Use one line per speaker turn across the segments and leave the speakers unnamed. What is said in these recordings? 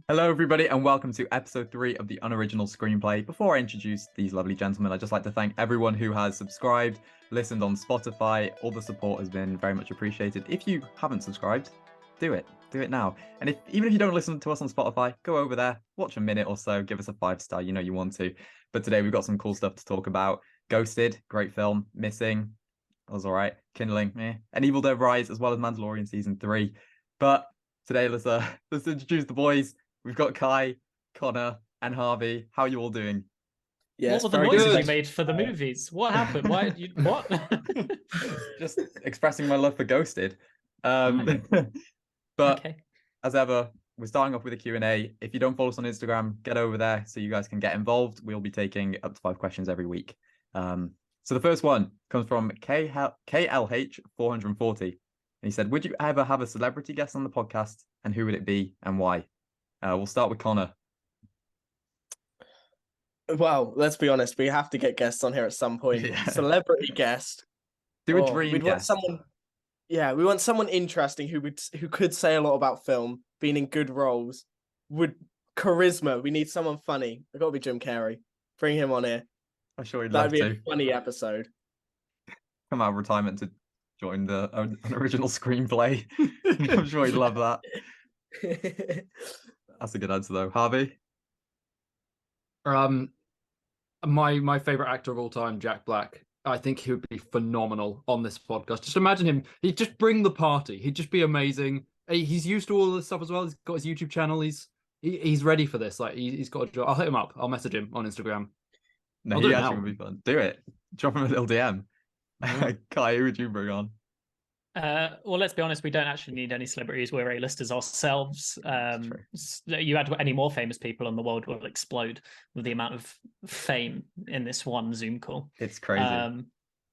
Hello, everybody, and welcome to episode 3 of the Unoriginal Screenplay. Before I introduce these lovely gentlemen, I'd just like to thank everyone who has subscribed, listened on Spotify. All the support has been very much appreciated. If you haven't subscribed, do it. Do it now. And even if you don't listen to us on Spotify, go over there, watch a minute or so, give us a 5-star. You know you want to. But today we've got some cool stuff to talk about. Ghosted, great film. Missing, was all right. Kindling, and Evil Dead Rise, as well as Mandalorian season 3. But today let's introduce the boys. We've got Kai, Connor, and Harvey. How are you all doing?
Yes,
what were the noises you made for the movies? What happened? Why? What?
Just expressing my love for Ghosted. But okay. As ever, we're starting off with a Q&A. If you don't follow us on Instagram, get over there so you guys can get involved. We'll be taking up to 5 questions every week. So the first one comes from KLH440. And he said, would you ever have a celebrity guest on the podcast? And who would it be and why? We'll start with Connor.
Well, let's be honest. We have to get guests on here at some point. Yeah. Celebrity guest.
Do a dream guest.
We want someone interesting who could say a lot about film, being in good roles, charisma. We need someone funny. It's got to be Jim Carrey. Bring him on here.
I'm sure he'd love to.
That'd be a funny episode.
Come out of retirement to join the Unoriginal Screenplay. I'm sure he'd love that. That's a good answer, though. Harvey?
My favorite actor of all time, Jack Black. I think he would be phenomenal on this podcast. Just imagine him. He'd just bring the party. He'd just be amazing. He's used to all of this stuff as well. He's got his YouTube channel. He's ready for this. Like he's got a job. I'll hit him up. I'll message him on Instagram.
No, he actually would be fun. Do it. Drop him a little DM. Yeah. Kai, who would you bring on?
Well, let's be honest, we don't actually need any celebrities. We're A-listers ourselves. You add any more famous people and the world will explode with the amount of fame in this one Zoom call.
It's crazy.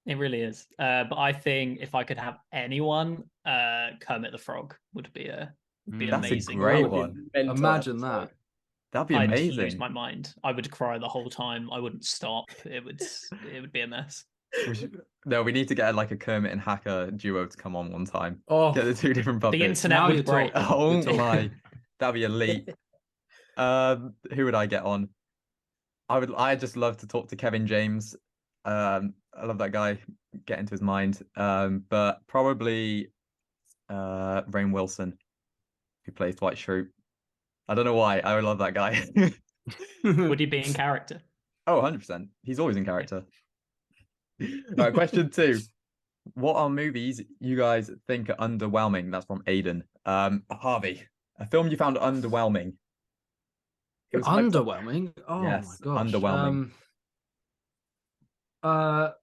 It really is. But I think if I could have anyone, Kermit the Frog would be amazing.
That's a great one.
Imagine that.
That'd be amazing.
I'd lose my mind. I would cry the whole time. I wouldn't stop. It would be a mess.
We need to get like a Kermit and Hacker duo to come on one time. Get the 2 different puppets.
The internet would break.
Oh my, that'd be elite. Who would I get on? I just love to talk to Kevin James. I love that guy. Get into his mind. But probably Rainn Wilson, who plays Dwight Schrute. I don't know why. I love that guy.
Would he be in character?
Oh, 100%. He's always in character. All right, question 2. What are movies you guys think are underwhelming? That's from Aiden. Harvey, a film you found underwhelming.
Underwhelming? Oh yes, my gosh.
Underwhelming.
I'll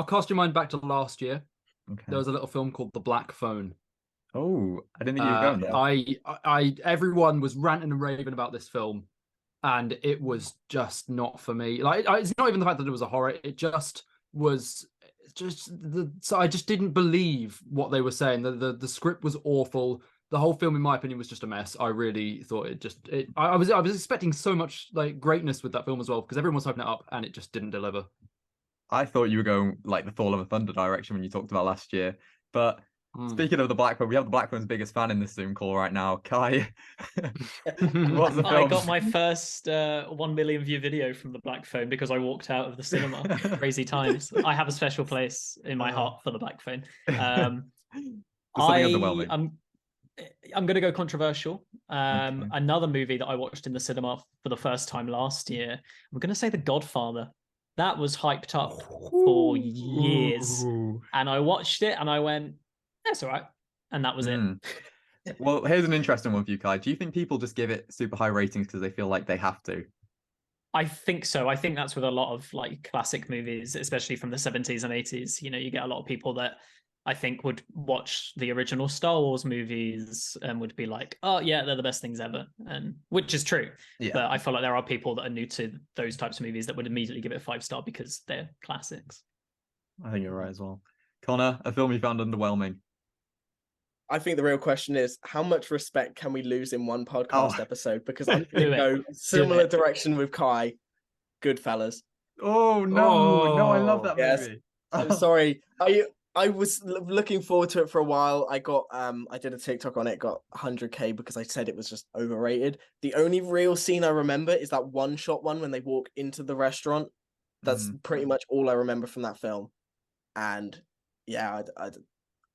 cast your mind back to last year.
Okay.
There was a little film called The Black Phone.
Oh, I didn't think you were going there.
Everyone was ranting and raving about this film, and it was just not for me. Like, it's not even the fact that it was a horror. It just was so I just didn't believe what they were saying. The script was awful. The whole film, in my opinion, was just a mess. I really thought I was expecting so much like greatness with that film as well, because everyone was hyping it up and it just didn't deliver.
I thought you were going like the Thor: Love and Thunder direction when you talked about last year. But speaking of the Black Phone, we have the Black Phone's biggest fan in this Zoom call right now. Kai, what's the film?
I got my first 1 million view video from the Black Phone because I walked out of the cinema. Crazy times. I have a special place in my heart for the Black Phone.
Underwhelming.
I'm going to go controversial.
Okay.
Another movie that I watched in the cinema for the first time last year, I'm going to say The Godfather. That was hyped up for years. And I watched it and I went, that's all right. And that was it.
Well, here's an interesting one for you, Kai. Do you think people just give it super high ratings because they feel like they have to?
I think so. I think that's with a lot of like classic movies, especially from the 70s and 80s. You know, you get a lot of people that I think would watch the original Star Wars movies and would be like, oh yeah, they're the best things ever. And which is true. Yeah. But I feel like there are people that are new to those types of movies that would immediately give it a 5-star because they're classics.
I think you're right as well. Connor, a film you found underwhelming?
I think the real question is, how much respect can we lose in one podcast episode? Because I'm going to go similar direction with Kai. Goodfellas.
Oh, no. No, I love that movie.
I'm sorry. I was looking forward to it for a while. I did a TikTok on it, got 100K because I said it was just overrated. The only real scene I remember is that one shot one when they walk into the restaurant. That's pretty much all I remember from that film. And yeah,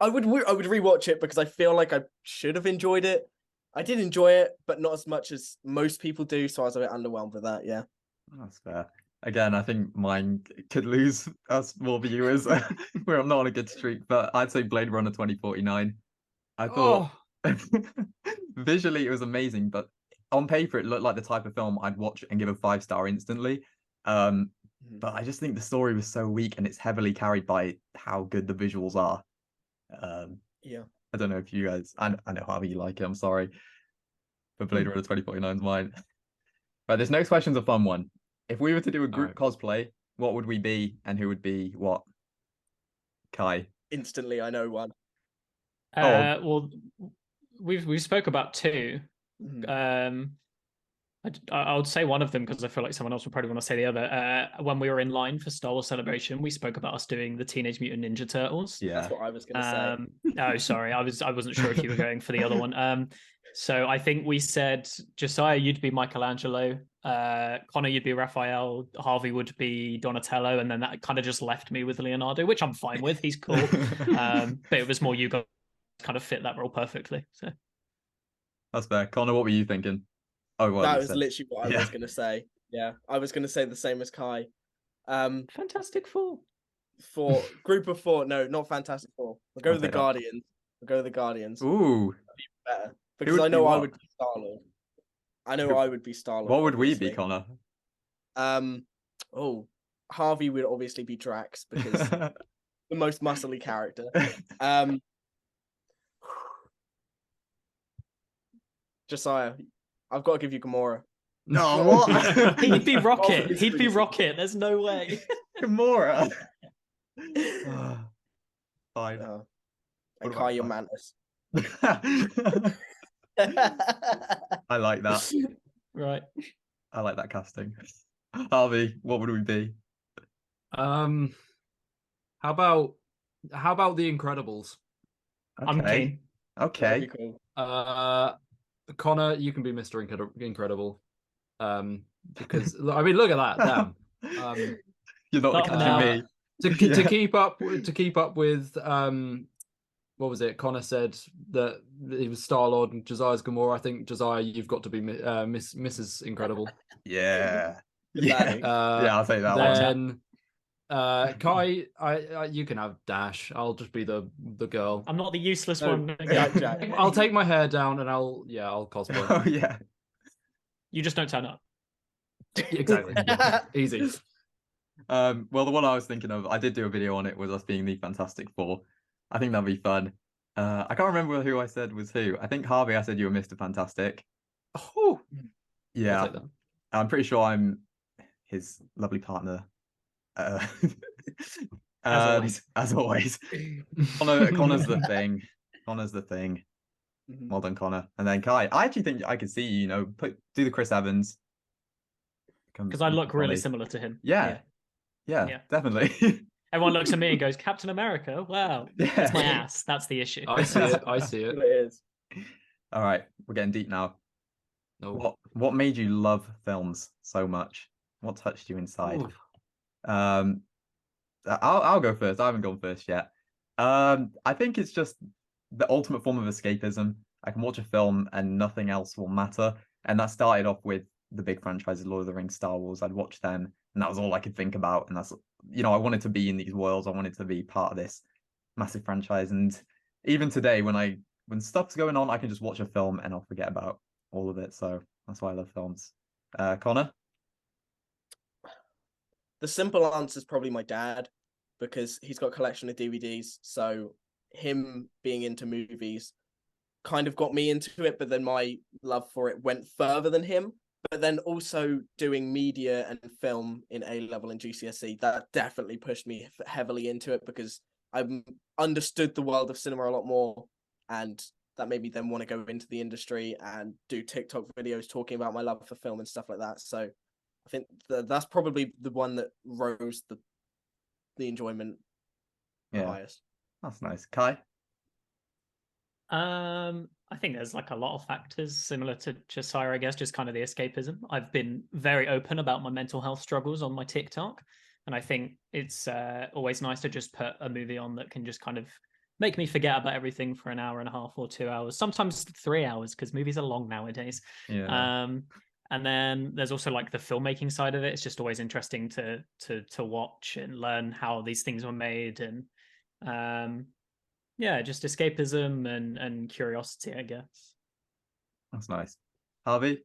I would rewatch it because I feel like I should have enjoyed it. I did enjoy it, but not as much as most people do. So I was a bit underwhelmed with that. Yeah,
That's fair. Again, I think mine could lose us more viewers where I'm not on a good streak, but I'd say Blade Runner 2049. I thought visually it was amazing, but on paper it looked like the type of film I'd watch and give a 5-star instantly. But I just think the story was so weak and it's heavily carried by how good the visuals are.
yeah.
I don't know if you guys, I know how you like it, I'm sorry. But Blade Runner 2049 is mine. Right, this next question's a fun one. If we were to do a group cosplay, what would we be and who would be what? Kai.
Instantly, I know one.
Well, we've spoke about two. I would say one of them because I feel like someone else would probably want to say the other. When we were in line for Star Wars Celebration, we spoke about us doing the Teenage Mutant Ninja Turtles.
Yeah,
that's what I was going to say.
Oh, sorry, I wasn't sure if you were going for the other one. So I think we said Josiah, you'd be Michelangelo. Connor, you'd be Raphael. Harvey would be Donatello, and then that kind of just left me with Leonardo, which I'm fine with. He's cool. But it was more you guys kind of fit that role perfectly. So
that's fair. Connor, what were you thinking? Oh, well,
that was literally what I was going to say. Yeah, I was going to say the same as Kai.
Fantastic Four.
For group of four, no, not Fantastic Four. We'll go with the Guardians. We'll go with the Guardians.
Ooh,
better because I know I would be Star-Lord. I know I would be Star-Lord.
What would we be, Connor?
Harvey would obviously be Drax because the most muscly character. Josiah, I've got to give you Gamora.
No, what?
He'd be Rocket. He'd be Rocket. There's no way.
Gamora. Fine.
I call you Mantis.
I like that.
Right.
I like that casting. Harvey, what would we be?
How about the Incredibles?
Okay.
I'm keen.
Okay.
Cool.
Connor, you can be Mr. Incredible. Because I mean, look at that. Damn.
You're not catching me.
To keep up with what was it? Connor said that he was Star-Lord and Josiah's Gamora. I think Josiah, you've got to be Mrs. Incredible.
Yeah.
Yeah.
I'll take that
one. Then Kai, you can have Dash. I'll just be the girl.
I'm not the useless one.
Jack.
I'll take my hair down and I'll cosplay.
Oh yeah.
You just don't turn up.
Exactly. Easy.
Well, the one I was thinking of, I did do a video on it, was us being the Fantastic Four. I think that'd be fun. I can't remember who I said was who. I think Harvey, I said you were Mr. Fantastic.
Oh,
yeah. I'm pretty sure I'm his lovely partner. As always. Connor's the thing. Connor's the thing. Well done, Connor. And then Kai. I actually think I could see you know do the Chris Evans.
Because I look really similar to him.
Yeah, definitely.
Everyone looks at me and goes, Captain America. Wow, that's my ass. That's the issue.
I see it.
It is.
All right, we're getting deep now. What made you love films so much? What touched you inside? I'll go first. I haven't gone first yet. I think it's just the ultimate form of escapism. I can watch a film and nothing else will matter. And that started off with the big franchises, Lord of the Rings, Star Wars. I'd watch them and that was all I could think about. And that's, you know, I wanted to be in these worlds. I wanted to be part of this massive franchise. And even today, when stuff's going on, I can just watch a film and I'll forget about all of it. So that's why I love films. Connor?
The simple answer is probably my dad, because he's got a collection of DVDs. So him being into movies kind of got me into it, but then my love for it went further than him. But then also doing media and film in A-level and GCSE, that definitely pushed me heavily into it because I understood the world of cinema a lot more, and that made me then want to go into the industry and do TikTok videos talking about my love for film and stuff like that. So I think that's probably the one that rose the enjoyment the highest.
That's nice. Kai?
I think there's like a lot of factors similar to Josiah, I guess, just kind of the escapism. I've been very open about my mental health struggles on my TikTok, and I think it's always nice to just put a movie on that can just kind of make me forget about everything for an hour and a half or 2 hours, sometimes 3 hours, because movies are long nowadays.
Yeah.
And then there's also like the filmmaking side of it. It's just always interesting to watch and learn how these things were made, and yeah, just escapism and curiosity, I guess.
That's nice. Harvey,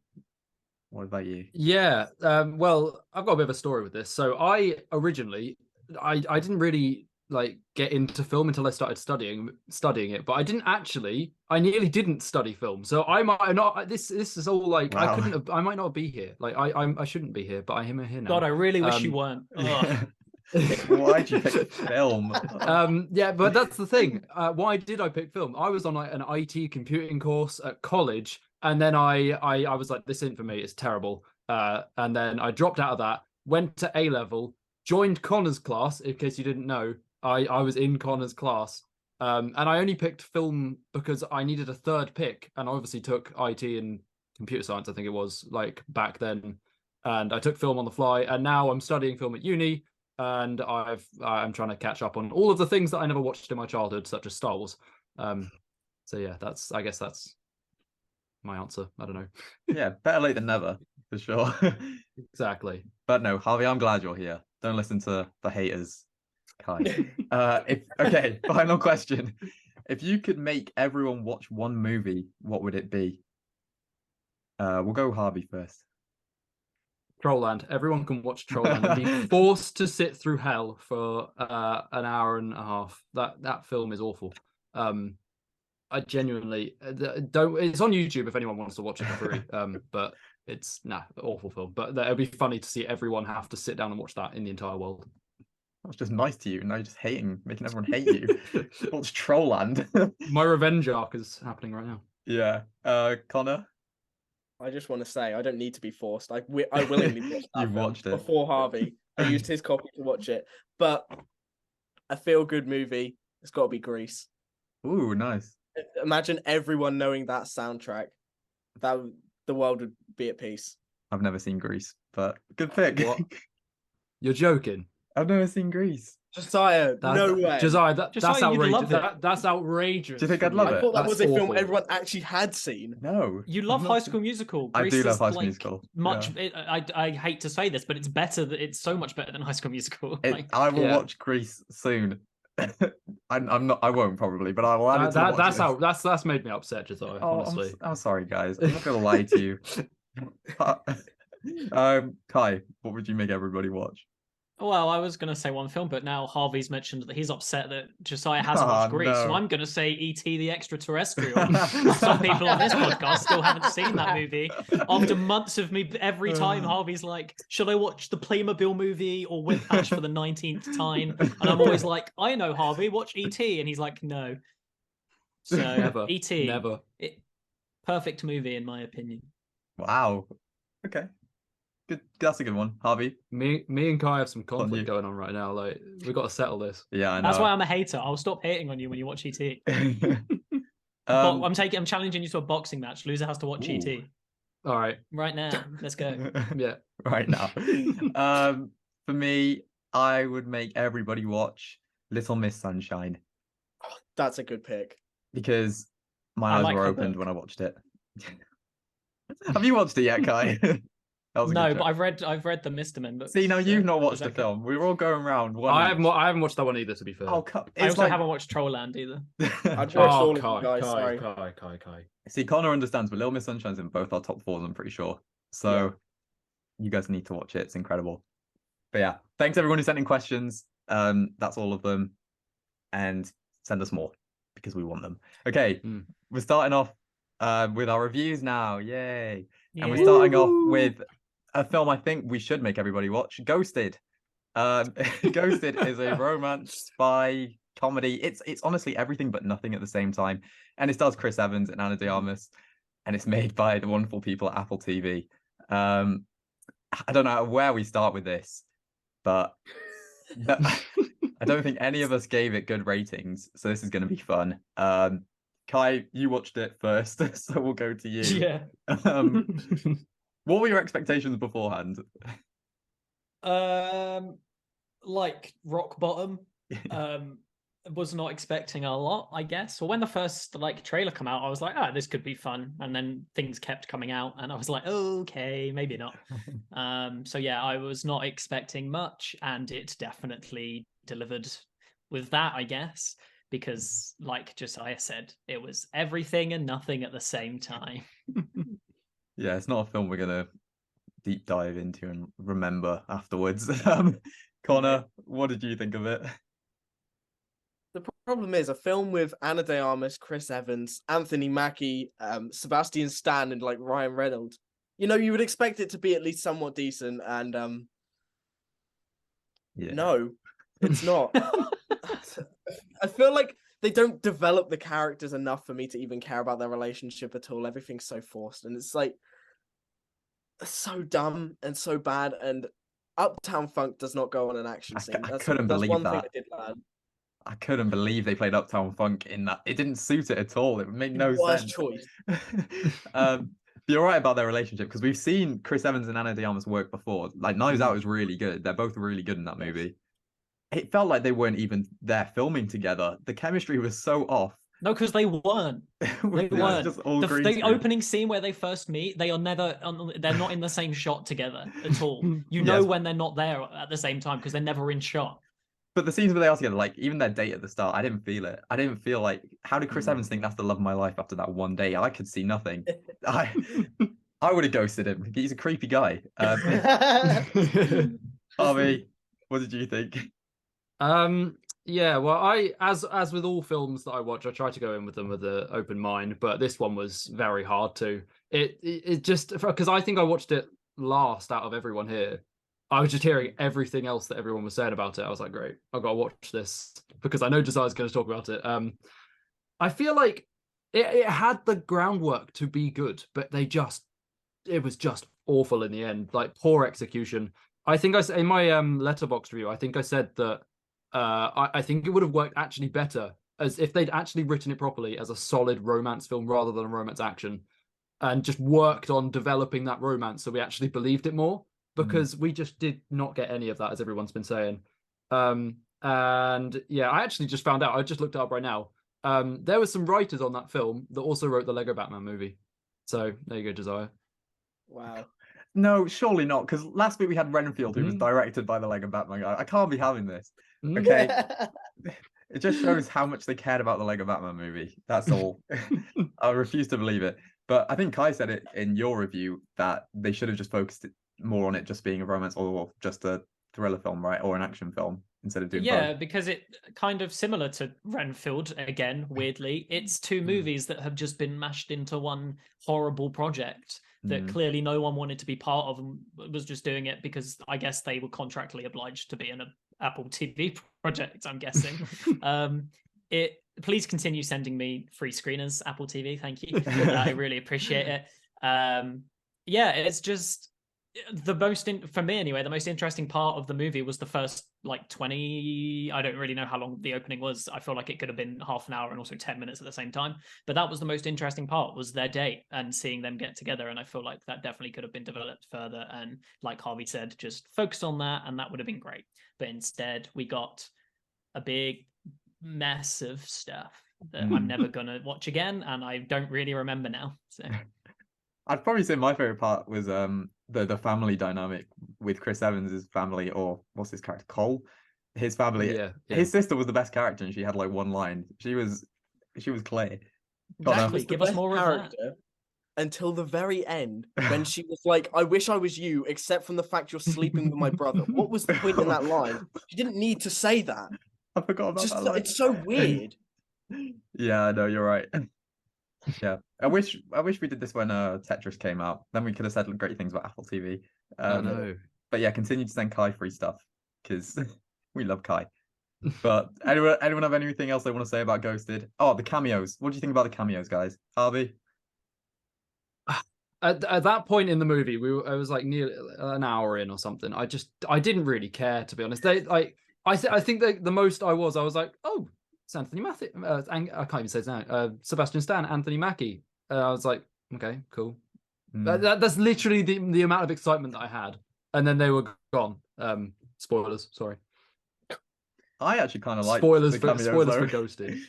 what about you?
Yeah, well, I've got a bit of a story with this. So I originally, I didn't really like get into film until I started studying it, but I nearly didn't study film. So I might not. This is all like
Wow.
I might not be here. Like I shouldn't be here, but I am here now.
God, I really wish you weren't.
Why'd you pick film?
Yeah, but that's the thing. Why did I pick film? I was on like an IT computing course at college, and then I was like, this isn't for me, it's terrible. And then I dropped out of that, went to A level, joined Connor's class. In case you didn't know, I was in Connor's class, and I only picked film because I needed a third pick, and I obviously took IT and computer science, I think it was, like back then, and I took film on the fly, and now I'm studying film at uni. And I'm trying to catch up on all of the things that I never watched in my childhood, such as Star Wars. So yeah, I guess that's my answer. I don't know.
Yeah, better late than never, for sure.
Exactly.
But no, Harvey, I'm glad you're here. Don't listen to the haters, Kai. Okay, final question. If you could make everyone watch one movie, what would it be? We'll go Harvey first.
Trollland. Everyone can watch Trollland and be forced to sit through hell for an hour and a half. That film is awful. I genuinely don't. It's on YouTube if anyone wants to watch it for free. But it's awful film. But it'd be funny to see everyone have to sit down and watch that in the entire world.
I was just nice to you, and now you're just making everyone hate you. Watch Trollland.
My revenge arc is happening right now.
Yeah. Connor?
I just want to say I don't need to be forced. I willingly watched that
You've
film
watched it
before Harvey. I used his copy to watch it. But a feel-good movie, it's got to be Grease.
Ooh, nice.
Imagine everyone knowing that soundtrack. The world would be at peace.
I've never seen Grease, but good pick.
What? You're joking.
I've never seen Grease.
Josiah, no way.
Josiah, that's
Josiah, you'd love
outrageous.
it.
That's outrageous.
Do you think I'd love
I
it?
thought that
That's
was a film
awful.
everyone actually had seen.
No.
You love
I've
High
not
School Musical.
I
Grease
do love
is,
High School
like,
Musical.
Much.
Yeah.
I hate to say this, but it's better. It's so much better than High School Musical.
I will
Yeah.
watch Grease soon. I'm not. I won't probably, but I will add it to the watch list.
That's made me upset, Josiah.
Oh,
honestly,
I'm sorry, guys. I'm not gonna lie to you. Kai, what would you make everybody watch?
Well, I was going to say one film, but now Harvey's mentioned that he's upset that Josiah hasn't watched Grease. So
no.
I'm going to say E.T. the Extraterrestrial. Some people on this podcast still haven't seen that movie. After months of me, every time Harvey's like, should I watch the Playmobil movie or Whiplash for the 19th time? And I'm always like, I know, Harvey, watch E.T. And he's like, no. So
Never.
E.T.
Never.
Perfect movie, in my opinion.
Wow. Okay. Good. That's a good one, Harvey.
Me and Kai have some
you.
conflict going on right now. Like, we've got to settle this.
Yeah, I know.
That's why I'm a hater. I'll stop hating on you when you watch E.T. I'm challenging you to a boxing match. Loser has to watch
Ooh.
E.T.
All right.
right now. Let's go.
Yeah.
Right now. For me, I would make everybody watch Little Miss Sunshine
That's a good pick.
because my
I
eyes
like
were
her
opened
book.
when I watched it. Have you watched it yet, Kai? That was a
No,
good
but
joke.
I've read the Misterman books.
See, now you've not
Was
watched the
that good?
film. We were all going around.
I haven't watched that one either, to be fair.
Oh,
I also haven't watched Trollland either.
I watched
Oh,
all of you
Kai,
guys. Sorry.
Kai.
See, Connor understands, but Little Miss Sunshine's in both our top fours, I'm pretty sure. So you guys need to watch it. It's incredible. But yeah, thanks everyone who sent in questions. That's all of them. And send us more because we want them. Okay, we're starting off with our reviews now. Yay. And we're starting off with a film I think we should make everybody watch, Ghosted. Ghosted is a romance spy comedy. It's honestly everything but nothing at the same time. And it stars Chris Evans and Anna de Armas. And it's made by the wonderful people at Apple TV. I don't know where we start with this, but No, I don't think any of us gave it good ratings, so this is going to be fun. Kai, you watched it first, so we'll go to you.
Yeah.
What were your expectations beforehand?
Like rock bottom. Was not expecting a lot, I guess. Well, when the first like trailer come out, I was like, this could be fun. And then things kept coming out and I was like, okay, maybe not. So yeah, I was not expecting much, and it definitely delivered with that, I guess, because like Josiah said, it was everything and nothing at the same time.
Yeah, it's not a film we're gonna deep dive into and remember afterwards. Connor, what did you think of it?
The problem is a film with Ana de Armas, Chris Evans, Anthony Mackie, Sebastian Stan, and like Ryan Reynolds. You know, you would expect it to be at least somewhat decent, and no, it's not. I feel like they don't develop the characters enough for me to even care about their relationship at all. Everything's so forced, and it's like so dumb and so bad. And Uptown Funk does not go on an action scene.
I couldn't believe
one
that.
thing I did learn.
I couldn't believe they played Uptown Funk in that. It didn't suit it at all. It made no
Worst
sense.
choice.
You're right about their relationship, because we've seen Chris Evans and Ana de Armas work before. Like Knives Out is really good. They're both really good in that movie. It felt like they weren't even there filming together. The chemistry was so off.
No, because they weren't. They weren't.
Just all
The opening scene where they first meet, they are never. They're not in the same shot together at all. You know when they're not there at the same time because they're never in shot.
But the scenes where they are together, like even their date at the start, I didn't feel it. I didn't feel like, how did Chris Evans think that's the love of my life after that one day? I could see nothing. I would have ghosted him. He's a creepy guy. Harvey, what did you think?
Yeah, well, I as with all films that I watch, I try to go in with them with an open mind, but this one was very hard to. It just, because I think I watched it last out of everyone here. I was just hearing everything else that everyone was saying about it. I was like, great, I've got to watch this because I know Josiah's going to talk about it. I feel like it had the groundwork to be good, but it was just awful in the end. Like poor execution. I think I said in my Letterboxd review, I think I said that I think it would have worked actually better as if they'd actually written it properly as a solid romance film rather than a romance action, and just worked on developing that romance so we actually believed it more. Because we just did not get any of that, as everyone's been saying. And yeah, I actually just found out, I just looked it up right now. There were some writers on that film that also wrote the Lego Batman movie. So there you go, Josiah.
Wow.
No, surely not, because last week we had Renfield, who was directed by the Lego Batman guy. I can't be having this. Okay. It just shows how much they cared about the Lego Batman movie. That's all. I refuse to believe it. But I think Kai said it in your review that they should have just focused more on it just being a romance or just a thriller film, right? Or an action film instead of doing both.
Because it kind of similar to Renfield, again, weirdly, it's two movies that have just been mashed into one horrible project that clearly no one wanted to be part of and was just doing it because I guess they were contractually obliged to be in an Apple TV project, I'm guessing. Please continue sending me free screeners, Apple TV. Thank you. I really appreciate it. It's just for me anyway, the most interesting part of the movie was the first like 20. I don't really know how long the opening was. I feel like it could have been half an hour and also 10 minutes at the same time. But that was the most interesting part, was their date and seeing them get together. And I feel like that definitely could have been developed further. And like Harvey said, just focus on that and that would have been great. But instead we got a big mess of stuff that I'm never gonna watch again, and I don't really remember now. So
I'd probably say my favorite part was the family dynamic with Chris Evans' family, or what's his character, Cole, his family.
Yeah.
His sister was the best character, and she had like one line. She was Clay.
Exactly. Give us more of that.
Until the very end, when she was like, "I wish I was you, except from the fact you're sleeping with my brother." What was the point in that line? She didn't need to say that.
I forgot about that line.
It's so weird.
Yeah, I know, you're right. Yeah, I wish we did this when Tetris came out. Then we could have said great things about Apple TV.
I know.
But yeah, continue to send Kai free stuff because we love Kai. But anyone have anything else they want to say about Ghosted? Oh, the cameos. What do you think about the cameos, guys? Harvey?
At that point in the movie, I was like nearly an hour in or something. I didn't really care, to be honest. I think that the most I was like, oh, it's Anthony Mackie. I can't even say his name. Sebastian Stan, Anthony Mackie. I was like, okay, cool. That's literally the amount of excitement that I had, and then they were gone. Spoilers, sorry.
I actually kind of like
spoilers
the
for
cameos,
spoilers
though.
for Ghosted.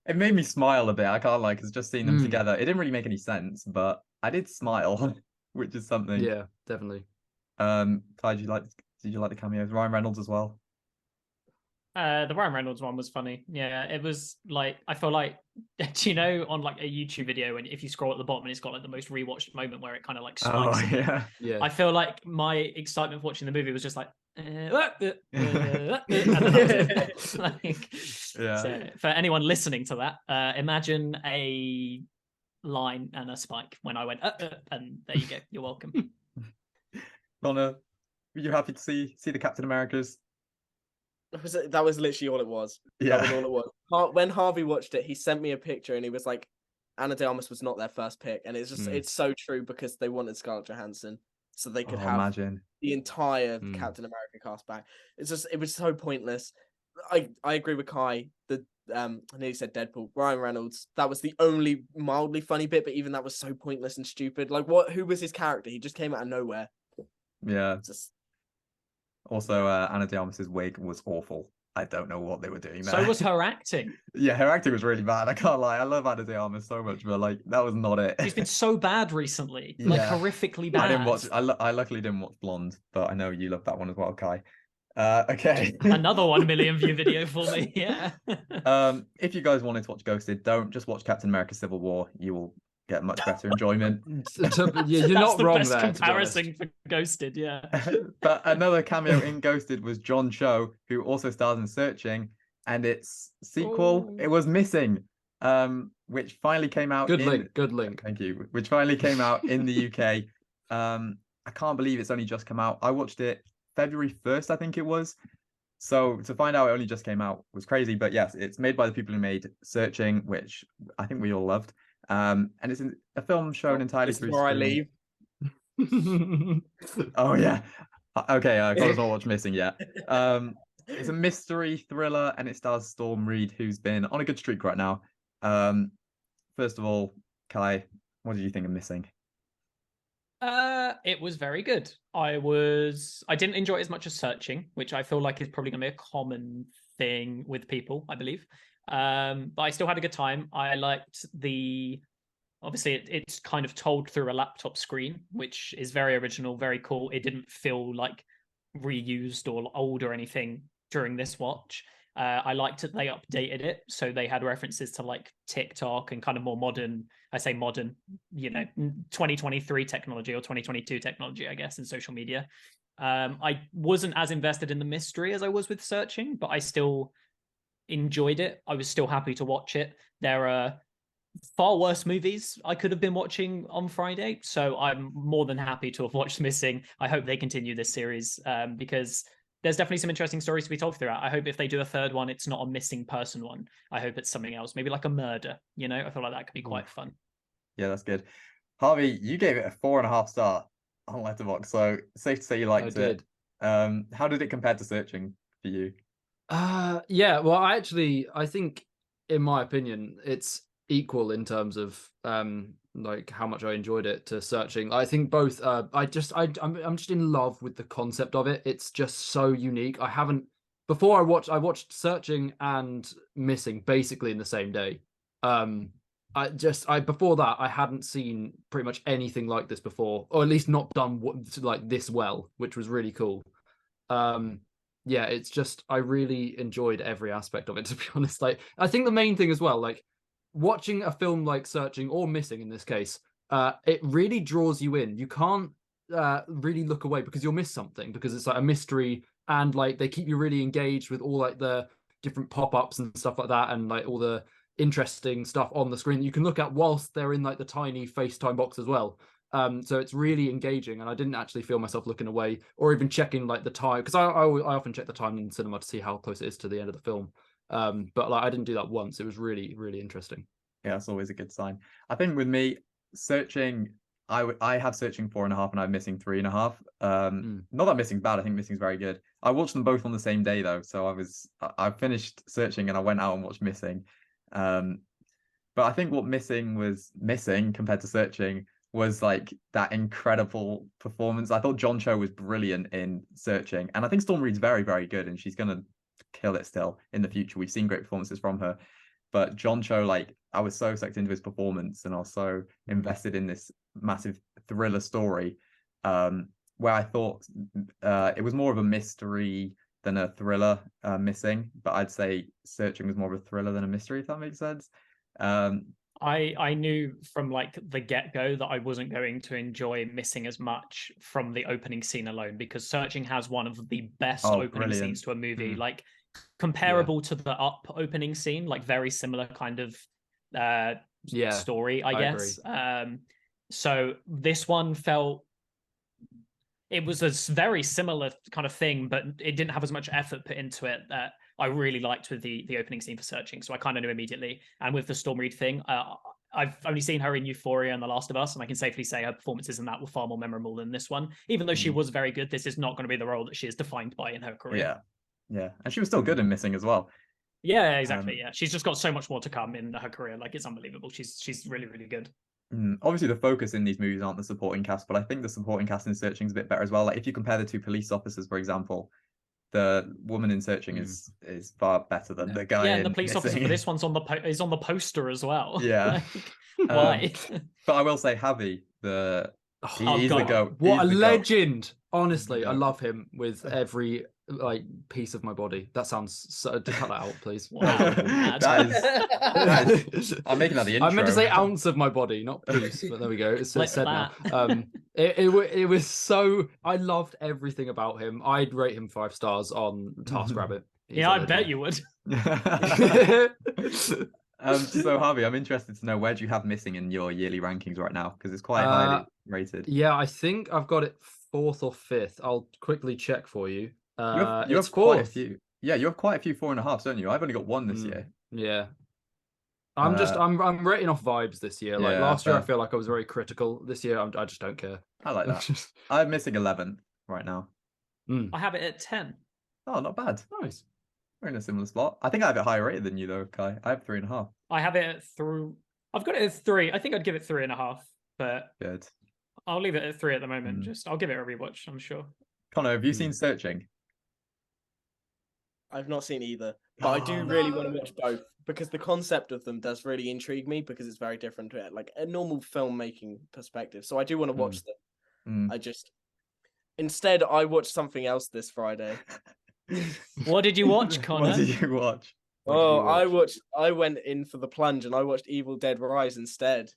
It made me smile a bit. I can't lie, because just seeing them together, it didn't really make any sense, but I did smile, which is something.
Yeah, definitely.
Ty, did you like the cameos? Ryan Reynolds as well.
The Ryan Reynolds one was funny. Yeah, it was like, I feel like, do you know, on like a YouTube video, and if you scroll at the bottom, and it's got like the most rewatched moment where it kind of like spikes.
Oh yeah.
I feel like my excitement for watching the movie was just like, and then that was it. Like,
Yeah.
So for anyone listening to that, imagine a line and a spike when I went, and there you go. You're welcome.
Connor, were you happy to see the Captain Americas?
That was literally all it was.
Yeah.
That was all it was. When Harvey watched it, he sent me a picture and he was like, Ana de Armas was not their first pick. And it's just, it's so true, because they wanted Scarlett Johansson so they could have the entire Captain America cast back. It's just, it was so pointless. I agree with Kai. I nearly said Deadpool. Ryan Reynolds, that was the only mildly funny bit, but even that was so pointless and stupid. Like, who was his character? He just came out of nowhere.
Yeah.
Just...
Also, Ana de Armas's wig was awful. I don't know what they were doing there.
So was her acting.
Yeah, her acting was really bad. I can't lie. I love Ana de Armas so much, but like that was not it.
She's been so bad recently, like horrifically bad.
I didn't watch. I luckily didn't watch Blonde, but I know you love that one as well, Kai. Okay.
Another 1 million view video for me. Yeah.
If you guys wanted to watch Ghosted, don't just watch Captain America: Civil War. You will get much better enjoyment.
Yeah, you're not wrong there.
That's the best comparison for Ghosted, yeah.
But another cameo in Ghosted was John Cho, who also stars in Searching, and its sequel, It Was Missing, which finally came out.
Good link.
Thank you. Which finally came out in the UK. I can't believe it's only just come out. I watched it February 1st, I think it was. So to find out it only just came out was crazy. But yes, it's made by the people who made Searching, which I think we all loved. And it's a film shown entirely through
before I leave.
Oh yeah. Okay, Connor's not watched Missing yet. It's a mystery thriller, and it stars Storm Reed, who's been on a good streak right now. First of all, Kai, what did you think of Missing?
It was very good. I didn't enjoy it as much as Searching, which I feel like is probably going to be a common thing with people, I believe. But I still had a good time. I liked obviously it's kind of told through a laptop screen, which is very original, very cool. It didn't feel like reused or old or anything during this watch. I liked that they updated it, so they had references to like TikTok and kind of more modern, I say modern, 2023 technology or 2022 technology, I guess, in social media. I wasn't as invested in the mystery as I was with Searching, but I still enjoyed it. I was still happy to watch it. There are far worse movies I could have been watching on Friday, so I'm more than happy to have watched Missing. I hope they continue this series, because there's definitely some interesting stories to be told throughout. I hope if they do a third one, it's not a missing person one. I hope it's something else, maybe like a murder. I feel like that could be quite fun.
Yeah, that's good. Harvey, you gave it a 4.5 star on Letterboxd, so safe to say you liked it. How did it compare to Searching for you?
Yeah, well, I think, in my opinion, it's equal in terms of like how much I enjoyed it to Searching. I think both. I'm just in love with the concept of it. It's just so unique. I watched Searching and Missing basically in the same day. Before that, I hadn't seen pretty much anything like this before, or at least not done like this well, which was really cool. Yeah, it's just, I really enjoyed every aspect of it, to be honest. Like, I think the main thing as well, like watching a film like Searching or Missing in this case, it really draws you in. You can't really look away because you'll miss something, because it's like a mystery, and like they keep you really engaged with all like the different pop-ups and stuff like that, and like all the interesting stuff on the screen that you can look at whilst they're in like the tiny FaceTime box as well. So it's really engaging, and I didn't actually feel myself looking away or even checking like the time, because I often check the time in cinema to see how close it is to the end of the film. But like I didn't do that once. It was really, really interesting.
Yeah, that's always a good sign. I think with me, Searching, I have Searching 4.5 and I'm Missing 3.5. Not that Missing's bad. I think Missing's very good. I watched them both on the same day though, so I finished Searching and I went out and watched Missing. But I think what Missing was missing compared to Searching was like that incredible performance. I thought John Cho was brilliant in Searching, and I think Storm Reed's very, very good, and she's gonna kill it still in the future. We've seen great performances from her, but John Cho, like, I was so sucked into his performance, and I was so invested in this massive thriller story, where I thought it was more of a mystery than a thriller, Missing, but I'd say Searching was more of a thriller than a mystery, if that makes sense.
I knew from like the get-go that I wasn't going to enjoy Missing as much from the opening scene alone, because Searching has one of the best opening scenes to a movie, like comparable to the Up opening scene, like very similar kind of story, I guess. So this one felt, it was a very similar kind of thing, but it didn't have as much effort put into it that I really liked with the opening scene for Searching. So I kind of knew immediately. And with the Storm Reed thing, I've only seen her in Euphoria and The Last of Us, and I can safely say her performances in that were far more memorable than this one. Even though she was very good, this is not going to be the role that she is defined by in her career.
Yeah. And she was still good in Missing as well.
Yeah, exactly. She's just got so much more to come in her career. Like, it's unbelievable. She's really, really good.
Obviously, the focus in these movies aren't the supporting cast, but I think the supporting cast in Searching is a bit better as well. Like, if you compare the two police officers, for example, the woman in Searching is far better than the guy.
Yeah,
in
and the police
Missing.
officer for this one's on the poster as well.
Yeah.
Why?
But I will say, Javi, he's the GOAT.
What a legend! Honestly, I love him with every piece of my body. That sounds so. Cut that out, please.
Wow.
that is. I'm making that the intro.
I meant to say ounce of my body, not piece. But there we go. It's said now. It was so. I loved everything about him. I'd rate him 5 stars on TaskRabbit.
Yeah, I bet you would.
So Harvey, I'm interested to know, where do you have Missing in your yearly rankings right now? Because it's quite highly rated.
Yeah, I think I've got it 4th or 5th. I'll quickly check for you.
You have quite a few. Yeah, you have quite a few 4.5s, don't you? I've only got one this year.
Yeah. I'm rating off vibes this year. Like last year, I feel like I was very critical. This year, I just don't care.
I like that. I'm Missing 11th right now.
I have it at 10.
Oh, not bad.
Nice.
We're in a similar spot. I think I have it higher rated than you though, Kai. I have 3.5.
I have it at I've got it at 3. I think I'd give it 3.5, but
good.
I'll leave it at 3 at the moment. I'll give it a rewatch, I'm sure.
Connor, have you seen Searching?
I've not seen either, but I do really want to watch both, because the concept of them does really intrigue me, because it's very different to like a normal filmmaking perspective. So I do want to watch them. Instead, I watched something else this Friday.
What did you watch, Connor?
What did you watch?
I went in for the plunge and I watched Evil Dead Rise instead.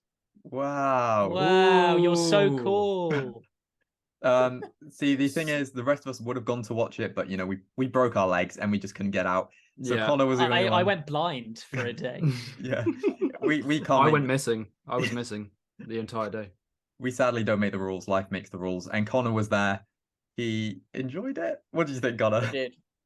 Wow.
You're so cool.
See, the thing is, the rest of us would have gone to watch it, but we broke our legs and we just couldn't get out. So Connor was the only one.
I went blind for a day.
Yeah. We can't.
I went missing. I was missing the entire day.
We sadly don't make the rules. Life makes the rules. And Connor was there. He enjoyed it. What did you think, Connor?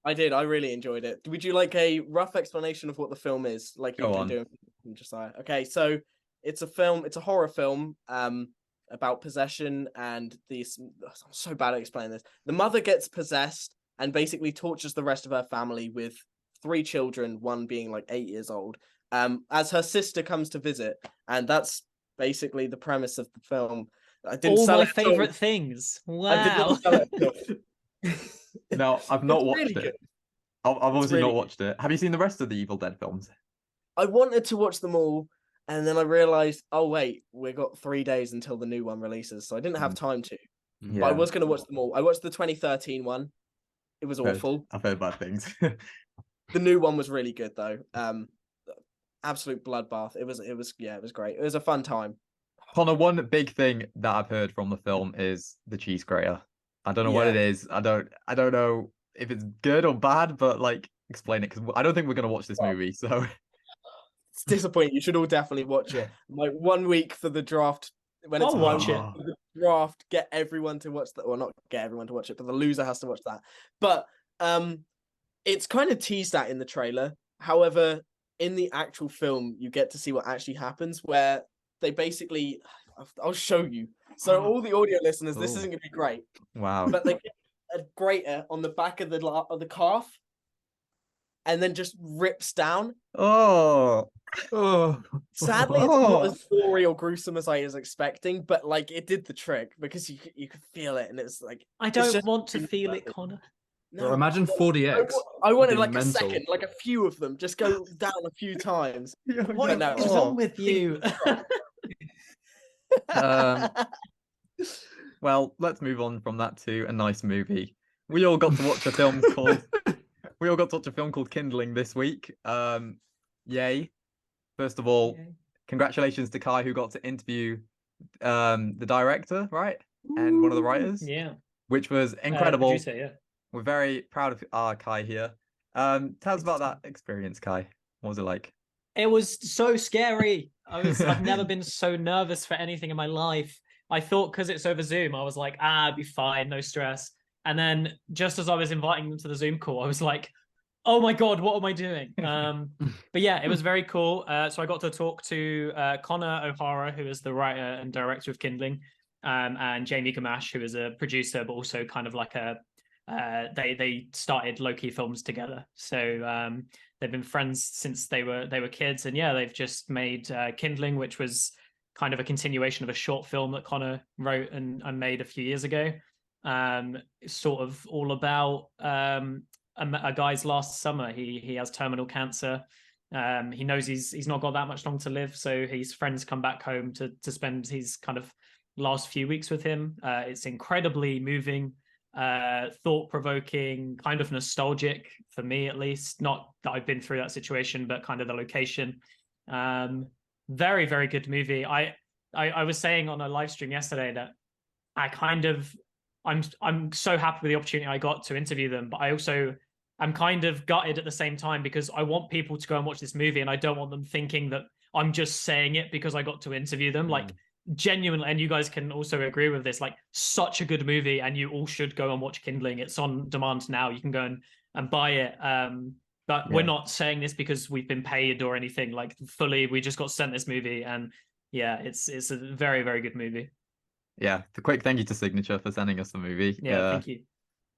I did. I really enjoyed it. Would you like a rough explanation of what the film is? Like you've been doing, Josiah. Okay, so it's a film. It's a horror film about possession, and these. I'm so bad at explaining this. The mother gets possessed and basically tortures the rest of her family with 3 children, one being like 8 years old. As her sister comes to visit, and that's basically the premise of the film. I didn't
all
sell
my
it
favorite things. Wow.
I did not sell it.
No, I've not watched
really
it.
good.
I've obviously not watched it. Have you seen the rest of the Evil Dead films?
I wanted to watch them all, and then I realized, oh wait, we've got 3 days until the new one releases, so I didn't have time to.
Yeah.
But I was going to watch them all. I watched the 2013 one. It was awful.
I've heard bad things.
The new one was really good though. Absolute bloodbath. It was great. It was a fun time.
Connor, one big thing that I've heard from the film is the cheese grater. I don't know what it is. I don't know if it's good or bad, but like, explain it, because I don't think we're gonna watch this movie. So
it's disappointing. You should all definitely watch it. Like 1 week for the draft. When it's
watch it.
For the draft, get everyone to watch that. Or not get everyone to watch it, but the loser has to watch that. But it's kind of teased at in the trailer. However, in the actual film, you get to see what actually happens, where they basically, I'll show you. So all the audio listeners, this
Cool.
isn't gonna be great,
Wow.
but they get a grater on the back of the calf, and then just rips down.
Oh.
Sadly, it's not as gory or gruesome as I was expecting, but like it did the trick because you could feel it, and it's like
I
it's
don't
just
want to
really
feel
worth
it, Connor.
No,
Or imagine 40x.
I wanted
be
like
mental.
a second, like a few of them, just go down a few times.
What
But no,
is wrong with you?
Well, let's move on from that to a nice movie. We all got to watch a film called Kindling this week. Yay. First of all, congratulations to Kai, who got to interview the director, right? And one of the writers.
Yeah.
Which was incredible.
Producer, yeah.
We're very proud of our Kai here. Tell us about that experience, Kai. What was it like?
It was so scary. I've never been so nervous for anything in my life. I thought because it's over Zoom, I was like, it'd be fine, no stress. And then just as I was inviting them to the Zoom call, I was like, oh my God, what am I doing? But yeah, it was very cool. So I got to talk to Connor O'Hara, who is the writer and director of Kindling, and Jamie Gamache, who is a producer, but also kind of like they started low-key films together. So they've been friends since they were kids. And yeah, they've just made Kindling, which was kind of a continuation of a short film that Connor wrote and made a few years ago. Sort of all about a guy's last summer. He has terminal cancer. He knows he's not got that much long to live, so his friends come back home to spend his kind of last few weeks with him. It's incredibly moving, thought-provoking, kind of nostalgic for me, at least. Not that I've been through that situation, but kind of the location. Very, very good movie. I was saying on a live stream yesterday that I'm so happy with the opportunity I got to interview them, but I also am kind of gutted at the same time because I want people to go and watch this movie, and I don't want them thinking that I'm just saying it because I got to interview them. Like, genuinely, and you guys can also agree with this, like, such a good movie, and you all should go and watch Kindling. It's on demand now. You can go and buy it. But we're not saying this because we've been paid or anything. Like, fully, we just got sent this movie, and yeah, it's a very, very good movie.
Yeah, the quick thank you to Signature for sending us the movie.
Yeah, thank you.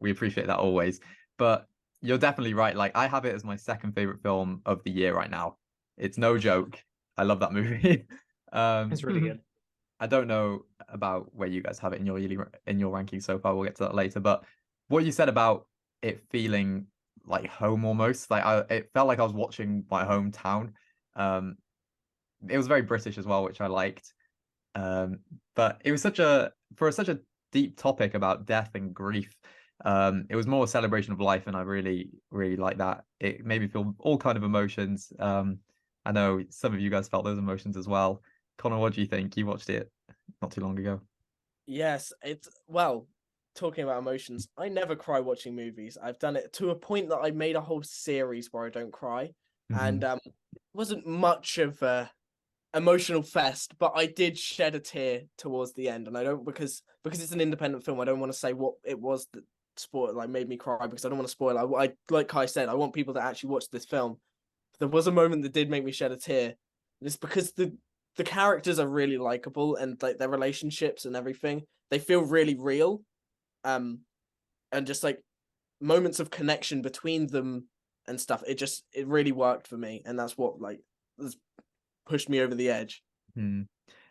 We appreciate that always. But you're definitely right. Like, I have it as my second favorite film of the year right now. It's no joke. I love that movie.
It's really good.
I don't know about where you guys have it in your ranking so far. We'll get to that later. But what you said about it feeling like home almost, like it felt like I was watching my hometown. It was very British as well, which I liked. But it was such a deep topic about death and grief. It was more a celebration of life, and I really, really like that. It made me feel all kind of emotions. I know some of you guys felt those emotions as well. Connor, what do you think? You watched it not too long ago.
Yes, talking about emotions, I never cry watching movies. I've done it to a point that I made a whole series where I don't cry, and it wasn't much of a emotional fest, but I did shed a tear towards the end, and I don't because it's an independent film. I don't want to say what it was that made me cry, because I don't want to spoil. I like Kai said, I want people to actually watch this film. There was a moment that did make me shed a tear. It's because the characters are really likable, and like their relationships and everything, they feel really real, and just like moments of connection between them and stuff. It really worked for me, and that's what pushed me over the edge.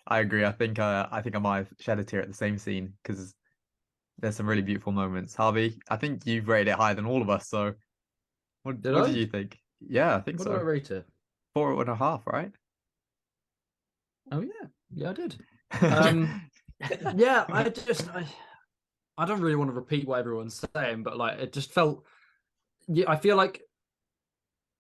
I agree. I think I might have shed a tear at the same scene because there's some really beautiful moments. Harvey, I think you've rated it higher than all of us. So what did you think? Yeah, I think so.
What did I rate it?
4.5, right?
Oh yeah, I did. Yeah, I don't really want to repeat what everyone's saying, but like it just felt. Yeah, I feel like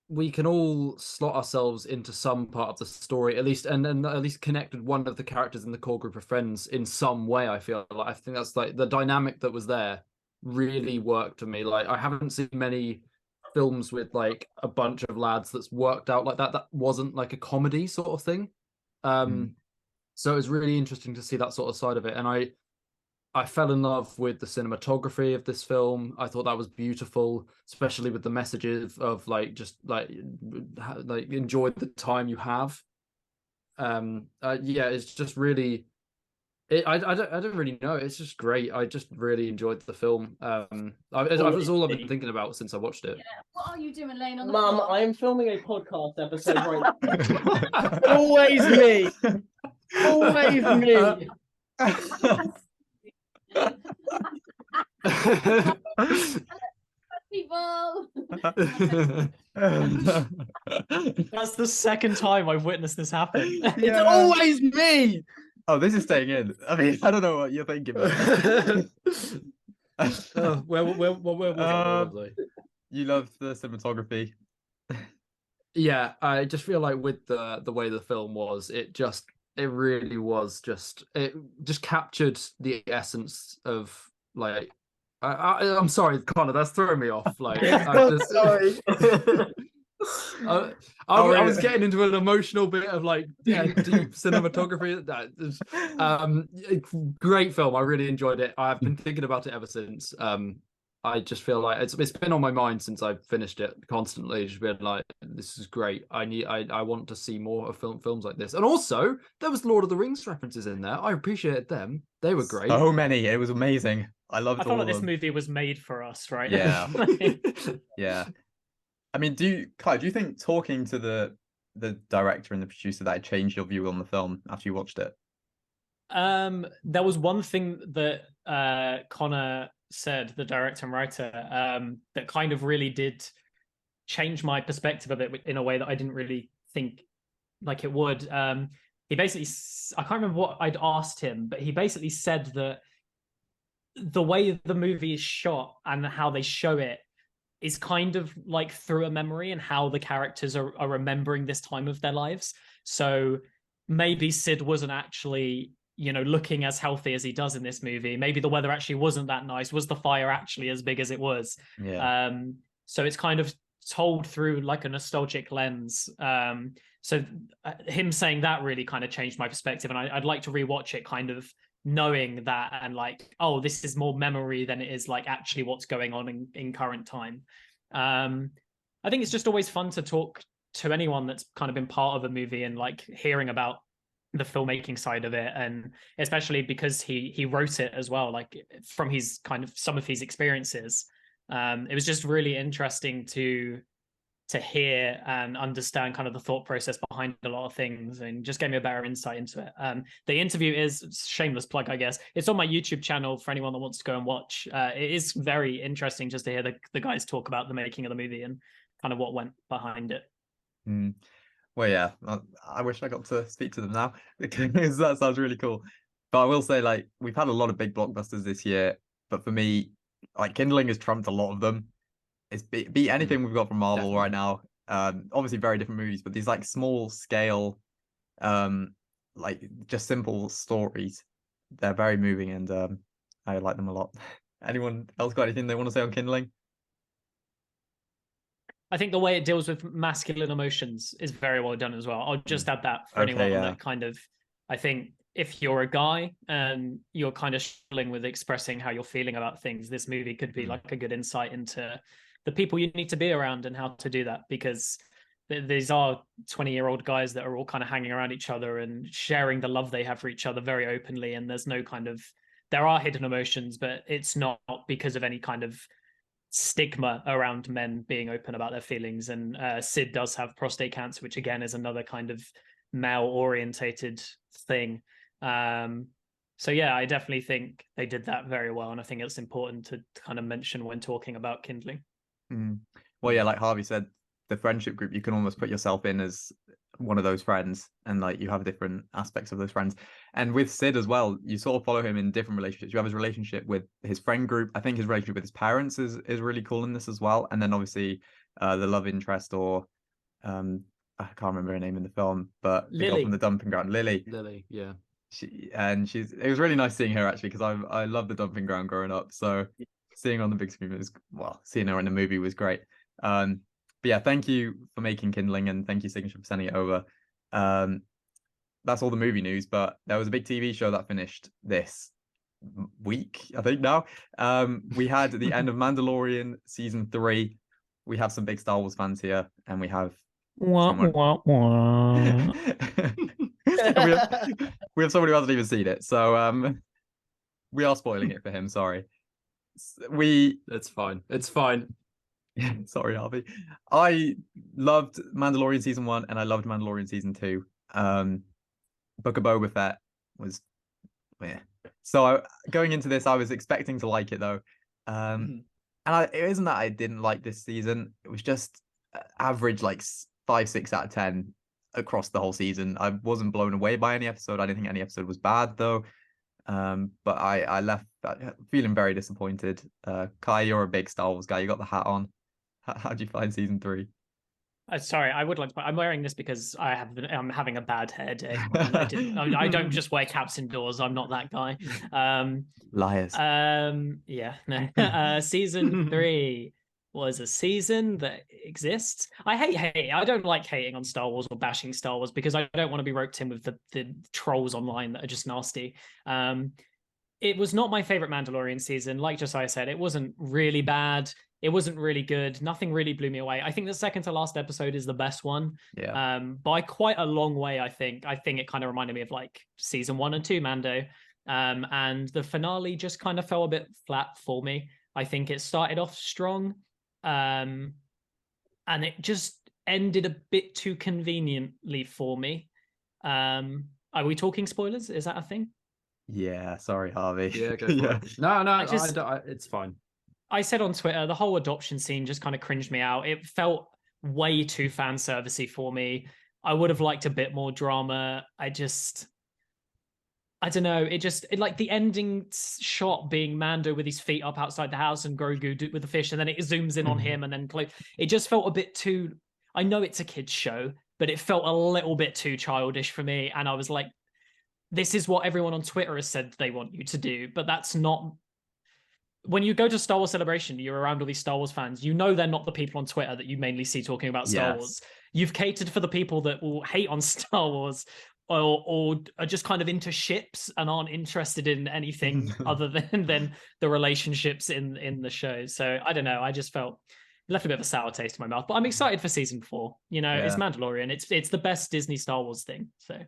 we can all slot ourselves into some part of the story, at least, and at least connect with one of the characters in the core group of friends in some way. I feel like I think that's like the dynamic that was there really worked for me. Like, I haven't seen many films with like a bunch of lads that's worked out like that. That wasn't like a comedy sort of thing. So it was really interesting to see that sort of side of it, and I fell in love with the cinematography of this film. I thought that was beautiful, especially with the messages of like just like enjoy the time you have. Yeah, it's just really I don't really know. It's just great. I just really enjoyed the film. It was all I've been thinking about since I watched it.
Yeah. What are you doing laying on the
Mum,
floor?
I am filming a podcast episode right now. Always me. Always me.
People.
That's the second time I've witnessed this happen.
It's always me.
Oh, this is staying in. I mean, I don't know what you're thinking.
Where was I?
You love the cinematography.
Yeah, I just feel like with the way the film was, it really was it just captured the essence of like. I'm sorry, Connor, that's throwing me off. Like,
Sorry.
I was getting into an emotional bit of like deep cinematography. Great film. I really enjoyed it. I've been thinking about it ever since. I just feel like it's been on my mind since I finished it constantly. Just been like, this is great. I want to see more of films like this. And also, there was Lord of the Rings references in there. I appreciated them. They were great.
So many. It was amazing. I loved
I
all
felt like
of
this
them.
movie was made for us, right?
Yeah. Yeah. I mean, Kai, do you think talking to the director and the producer that changed your view on the film after you watched it?
There was one thing that Connor said, the director and writer, that kind of really did change my perspective of it in a way that I didn't really think like it would. He basically, I can't remember what I'd asked him, but he basically said that the way the movie is shot and how they show it is kind of like through a memory and how the characters are remembering this time of their lives. So maybe Sid wasn't actually, looking as healthy as he does in this movie. Maybe the weather actually wasn't that nice. Was the fire actually as big as it was?
Yeah.
So it's kind of told through like a nostalgic lens. So him saying that really kind of changed my perspective, and I'd like to rewatch it kind of knowing that and like, oh, this is more memory than it is like actually what's going on in current time. I think it's just always fun to talk to anyone that's kind of been part of a movie and like hearing about the filmmaking side of it, and especially because he wrote it as well, like from his kind of some of his experiences. It was just really interesting to hear and understand kind of the thought process behind a lot of things, and just gave me a better insight into it. The interview is, shameless plug, I guess, it's on my YouTube channel for anyone that wants to go and watch. It is very interesting just to hear the guys talk about the making of the movie and kind of what went behind it.
Well, yeah, I wish I got to speak to them now because that sounds really cool. But I will say, like, we've had a lot of big blockbusters this year, but for me, like, Kindling has trumped a lot of them. It's beat anything we've got from Marvel
Definitely.
right now. Obviously very different movies, but these like small scale, like just simple stories, they're very moving, and I like them a lot. Anyone else got anything they want to say on Kindling?
I think the way it deals with masculine emotions is very well done as well. I'll just add that for anyone that kind of, I think if you're a guy and you're kind of struggling with expressing how you're feeling about things, this movie could be like a good insight into the people you need to be around and how to do that, because these are 20-year-old guys that are all kind of hanging around each other and sharing the love they have for each other very openly. And there's no kind of, there are hidden emotions, but it's not because of any kind of stigma around men being open about their feelings. And Sid does have prostate cancer, which again is another kind of male orientated thing. So yeah, I definitely think they did that very well, and I think it's important to kind of mention when talking about Kindling.
Well, yeah, like Harvey said, the friendship group, you can almost put yourself in as one of those friends, and like you have different aspects of those friends. And with Sid as well, you sort of follow him in different relationships. You have his relationship with his friend group. I think his relationship with his parents is really cool in this as well. And then obviously the love interest, or I can't remember her name in the film, but the girl from the dumping ground, Lily,
yeah.
It was really nice seeing her actually, because I love the dumping ground growing up. So seeing her on the big screen seeing her in the movie was great. But yeah, thank you for making Kindling, and thank you, Signature, for sending it over. That's all the movie news, but there was a big TV show that finished this week, I think now. We had the end of Mandalorian season 3. We have some big Star Wars fans here, and we have
Wah,
Someone.
wah, wah.
We have someone who hasn't even seen it, so we are spoiling it for him. Sorry. We
It's fine. It's fine.
sorry, Harvey. I loved Mandalorian season 1 and I loved Mandalorian season 2. Book of Boba Fett was yeah. So going into this, I was expecting to like it though. And it isn't that I didn't like this season. It was just average, like 5, 6 out of 10 across the whole season. I wasn't blown away by any episode. I didn't think any episode was bad though. But I left feeling very disappointed. Kai, you're a big Star Wars guy. You got the hat on. How do you find season 3?
Sorry, I would like to. I'm wearing this because I'm having a bad headache. I don't just wear caps indoors. I'm not that guy.
Liars.
Yeah. No. Season 3 was a season that exists. I hate hating. I don't like hating on Star Wars or bashing Star Wars because I don't want to be roped in with the trolls online that are just nasty. It was not my favorite Mandalorian season. Like Josiah said, it wasn't really bad. It wasn't really good. Nothing really blew me away. I think the second to last episode is the best one.
Yeah.
By quite a long way, I think. I think it kind of reminded me of like season 1 and 2 Mando. And the finale just kind of fell a bit flat for me. I think it started off strong. And it just ended a bit too conveniently for me. Are we talking spoilers? Is that a thing?
Yeah, sorry, Harvey.
Yeah, go for it. No, it's fine.
I said on Twitter, the whole adoption scene just kind of cringed me out. It felt way too fan servicey for me. I would have liked a bit more drama. I don't know. It like the ending shot being Mando with his feet up outside the house and Grogu with the fish, and then it zooms in on him, and then it just felt a bit too. I know it's a kids show, but it felt a little bit too childish for me, and I was like, "This is what everyone on Twitter has said they want you to do," but that's not. When you go to Star Wars Celebration, you're around all these Star Wars fans. You know they're not the people on Twitter that you mainly see talking about Star Wars. You've catered for the people that will hate on Star Wars or are just kind of into ships and aren't interested in anything other than the relationships in the show. So I don't know. I just felt left a bit of a sour taste in my mouth. But I'm excited for season 4. You know, it's Mandalorian. It's the best Disney Star Wars thing. So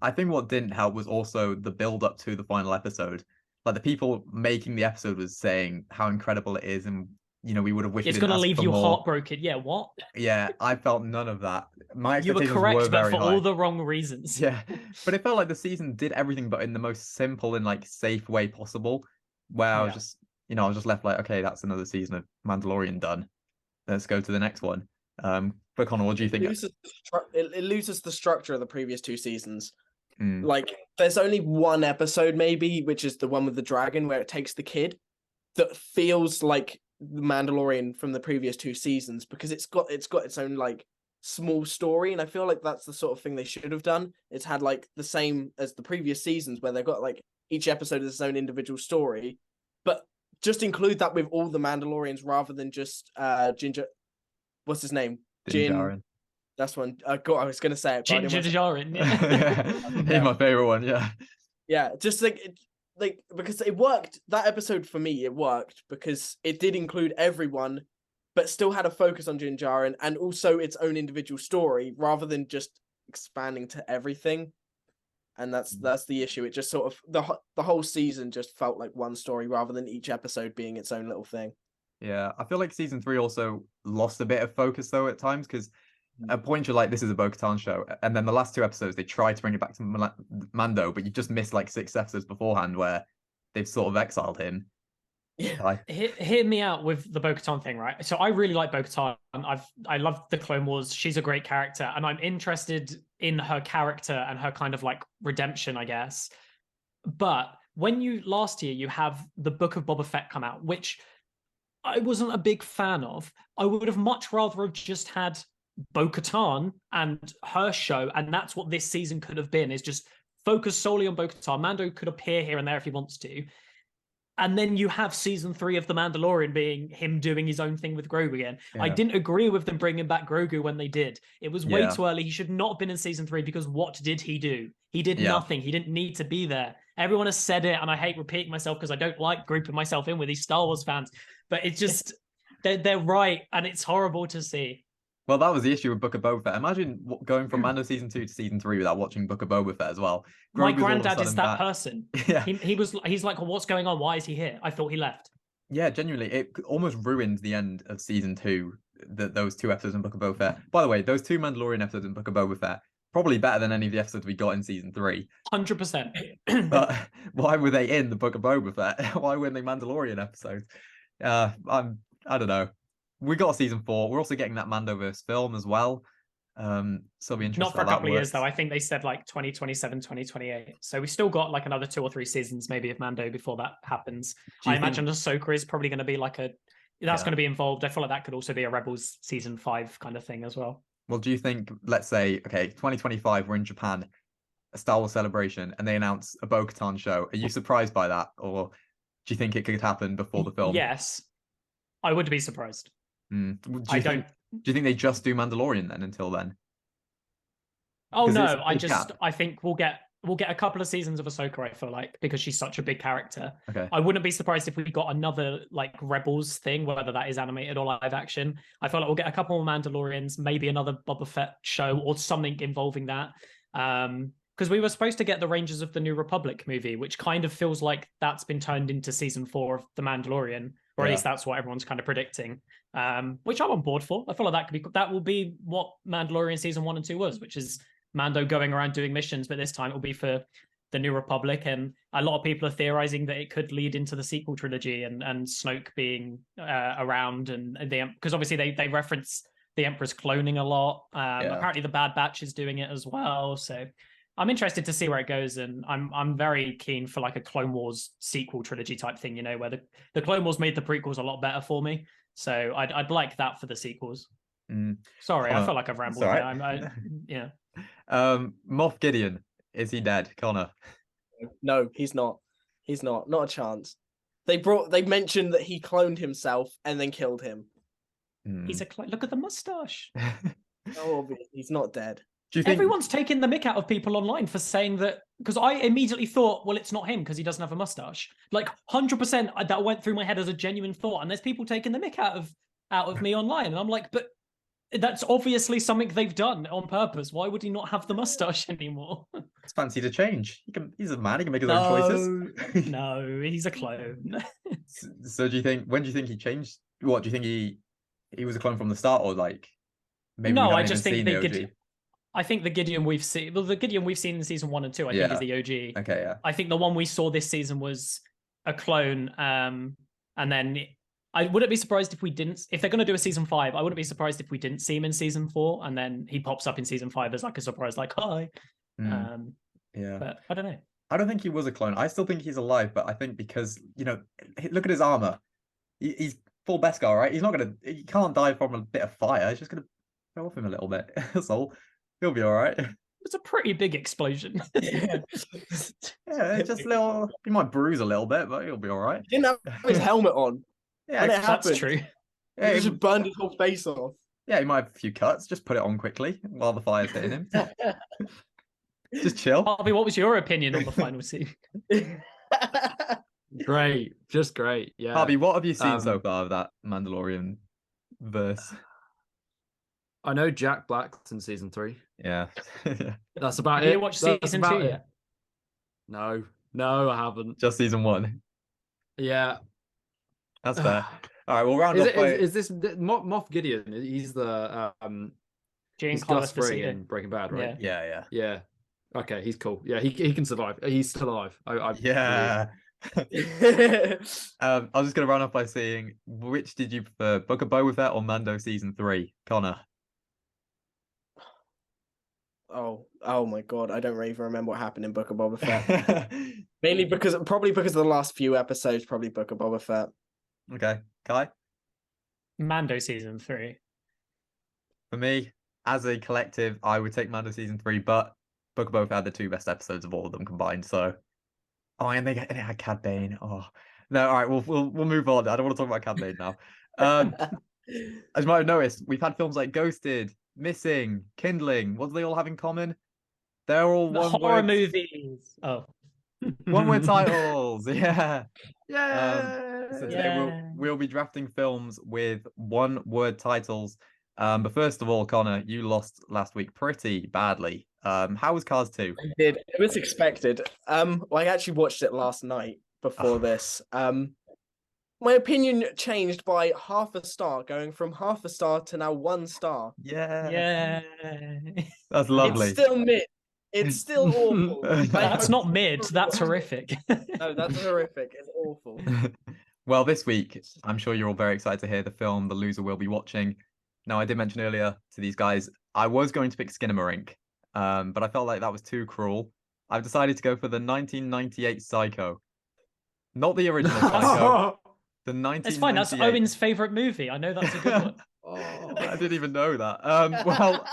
I think what didn't help was also the build up to the final episode. Like the people making the episode was saying how incredible it is, and you know we would have wished
it's going to leave you heartbroken. Yeah, what?
Yeah, I felt none of that. My
you were
expectations
correct,
were
but
very
for
high.
all the wrong reasons.
Yeah, but it felt like the season did everything, but in the most simple and like safe way possible. Where I was just, I was just left like, okay, that's another season of Mandalorian done. Let's go to the next one. But Connor, what do you think?
It loses the structure of the previous 2 seasons.
Mm.
Like, there's only one episode, maybe, which is the one with the dragon, where it takes the kid, that feels like the Mandalorian from the previous 2 seasons, because it's got its own like small story, and I feel like that's the sort of thing they should have done. It's had like the same as the previous seasons, where they've got like each episode is its own individual story, but just include that with all the Mandalorians rather than just Ginger. What's his name?
Din Djarin.
That's one. I was going to say it.
Ginger Djarin.
He's my favorite one. Yeah.
Yeah. Just like because it worked. That episode for me, it worked because it did include everyone, but still had a focus on Din Djarin and also its own individual story rather than just expanding to everything. And that's the issue. It just sort of the whole season just felt like one story rather than each episode being its own little thing.
Yeah, I feel like season 3 also lost a bit of focus though at times, because at points you're like, this is a Bo-Katan show, and then the last 2 episodes they try to bring it back to Mando, but you just missed like 6 episodes beforehand where they've sort of exiled him.
Yeah.
Hear me out with the Bo-Katan thing, right? So I really like Bo-Katan. I love the Clone Wars. She's a great character, and I'm interested in her character and her kind of like redemption, I guess. But when last year you have the Book of Boba Fett come out, which I wasn't a big fan of. I would have much rather have just had Bo-Katan and her show, and that's what this season could have been, is just focus solely on Bo-Katan. Mando could appear here and there if he wants to. And then you have season 3 of The Mandalorian being him doing his own thing with Grogu again. Yeah. I didn't agree with them bringing back Grogu when they did. It was way too early. He should not have been in season 3 because what did he do? He did nothing. He didn't need to be there. Everyone has said it, and I hate repeating myself because I don't like grouping myself in with these Star Wars fans. But it's just, they're right, and it's horrible to see.
Well, that was the issue with Book of Boba Fett. Imagine going from Mando season 2 to season 3 without watching Book of Boba Fett as well.
My
Grogu's all of a
granddad is
sudden
that
back.
person.
Yeah,
He's like, well, what's going on? Why is he here? I thought he left.
yeah, genuinely, it almost ruined the end of season 2. Those 2 episodes in Book of Boba Fett. By the way, those 2 Mandalorian episodes in Book of Boba Fett probably better than any of the episodes we got in season 3.
100%.
But why were they in the Book of Boba Fett? Why weren't they Mandalorian episodes? I don't know. We got season 4. We're also getting that Mandoverse film as well. So it'll be interesting.
Not for a couple of years though. I think they said like 2027, 2028. So we still got like another 2 or 3 seasons maybe of Mando before that happens. I imagine Ahsoka is probably going to be like that's going to be involved. I feel like that could also be a Rebels season 5 kind of thing as well.
Well, do you think, let's say, okay, 2025, we're in Japan, a Star Wars celebration, and they announce a Bo-Katan show. Are you surprised by that? Or do you think it could happen before the film?
Yes. I would be surprised.
Do you think they just do Mandalorian then until then?
Oh no, I think we'll get a couple of seasons of Ahsoka, I feel like, because she's such a big character.
Okay.
I wouldn't be surprised if we got another like Rebels thing, whether that is animated or live action. I feel like we'll get a couple more Mandalorians, maybe another Boba Fett show or something involving that. Because we were supposed to get the Rangers of the New Republic movie, which kind of feels like that's been turned into season 4 of The Mandalorian, or at least that's what everyone's kind of predicting. Which I'm on board for. I feel like that will be what Mandalorian season 1 and 2 was, which is Mando going around doing missions, but this time it will be for the New Republic. And a lot of people are theorizing that it could lead into the sequel trilogy and Snoke being around, and because obviously they reference the Emperor's cloning a lot. Apparently the Bad Batch is doing it as well. So I'm interested to see where it goes, and I'm very keen for like a Clone Wars sequel trilogy type thing, where the Clone Wars made the prequels a lot better for me. So I'd like that for the sequels. Sorry, I feel like I've rambled.
Right.
Yeah.
Moff Gideon, is he dead, Connor?
No, he's not. He's not. Not a chance. They mentioned that he cloned himself and then killed him.
He's look at the mustache.
Oh, he's not dead.
Do you think
everyone's taking the mick out of people online for saying that? Because I immediately thought, well, it's not him because he doesn't have a mustache. Like 100% that went through my head as a genuine thought, and there's people taking the mick out of me online, and I'm like, but that's obviously something they've done on purpose. Why would he not have the mustache anymore?
It's fancy to change. He's a man. He can make his own choices.
No, he's a clone.
So when do you think he changed? What do you think he was a clone from the start, or like maybe?
No,
we
I
haven't
just
even
think
seen the OG?
I think the Gideon we've seen, in season 1 and 2, I think is the OG.
Okay, yeah.
I think the one we saw this season was a clone, and then I wouldn't be surprised if they're going to do a season 5. I wouldn't be surprised if we didn't see him in season 4, and then he pops up in season 5 as like a surprise, like hi.
Yeah,
but I don't know.
I don't think he was a clone. I still think he's alive, but I think because look at his armor. He's full Beskar, right? He can't die from a bit of fire. He's just gonna go off him a little bit. That's all. He'll be all right.
It's a pretty big explosion.
Yeah, just little. He might bruise a little bit, but he'll be all right.
He didn't have his helmet on.
Yeah,
that's true.
Yeah,
he just burned his whole face off.
Yeah, he might have a few cuts. Just put it on quickly while the fire's hitting him. Just chill.
Harvey, what was your opinion on the final scene?
Great, just great. Yeah.
Harvey, what have you seen so far of that Mandalorian verse?
I know Jack Black's in season 3.
Yeah.
That's about
Have
it.
you watched
That's
season
about
2
it.
yet?
No, I haven't.
Just season 1.
Yeah.
That's fair. All right, we'll round off by...
Is this Moff Gideon? He's the he's Gus Fring in Breaking Bad, right?
Yeah.
Okay, he's cool. Yeah, he can survive. He's still alive.
Yeah. I was just gonna round off by saying, which did you prefer, Book of Boba Fett or Mando season 3, Connor?
Oh my god, I don't really even remember what happened in Book of Boba Fett. Mainly because of the last few episodes, probably Book of Boba Fett.
Okay, Kai?
Mando season 3.
For me, as a collective, I would take Mando season 3, but Book of Boba Fett had the 2 best episodes of all of them combined. So, and it had Cad Bane. Oh no, all right, we'll move on. I don't want to talk about Cad Bane now. As you might have noticed, we've had films like Ghosted, Missing, Kindling. What do they all have in common? They're all
horror movies. Oh,
one-word titles. Yeah.
Yeah.
So today we'll be drafting films with one-word titles. But first of all, Connor, you lost last week pretty badly. How was Cars 2?
I did. It was expected. Well, I actually watched it last night before this. My opinion changed by half a star, going from half a star to now 1 star.
Yeah.
That's lovely.
It's still mid. It's still awful.
That's not mid. That's horrific.
No, that's horrific. It's awful.
Well, this week, I'm sure you're all very excited to hear the film The Loser Will Be watching. Now, I did mention earlier to these guys, I was going to pick Skinamarink, but I felt like that was too cruel. I've decided to go for the 1998 Psycho. Not the original Psycho. The 1998.
It's fine. That's Owen's favorite movie. I know that's a good one.
Oh, I didn't even know that. Well,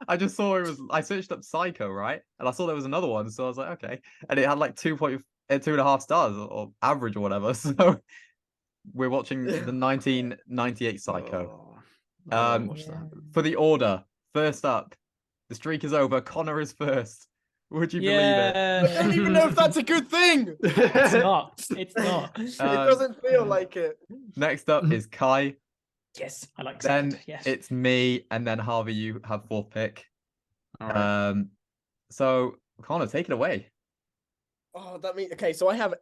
I just saw it was. I searched up Psycho, right, and I saw there was another one, so I was like, okay, and it had like 2.5 stars or average or whatever. So we're watching the 1998 Psycho. For the order, first up, the streak is over. Connor is first. Would you believe it?
I don't even know if that's a good thing.
It's not. It's not.
It doesn't feel like it.
Next up is Kai.
Yes, I like
Then
that. Yes.
it's me, and then Harvey, you have fourth pick.
All right.
So Connor, take it away.
Oh, that means okay. So I have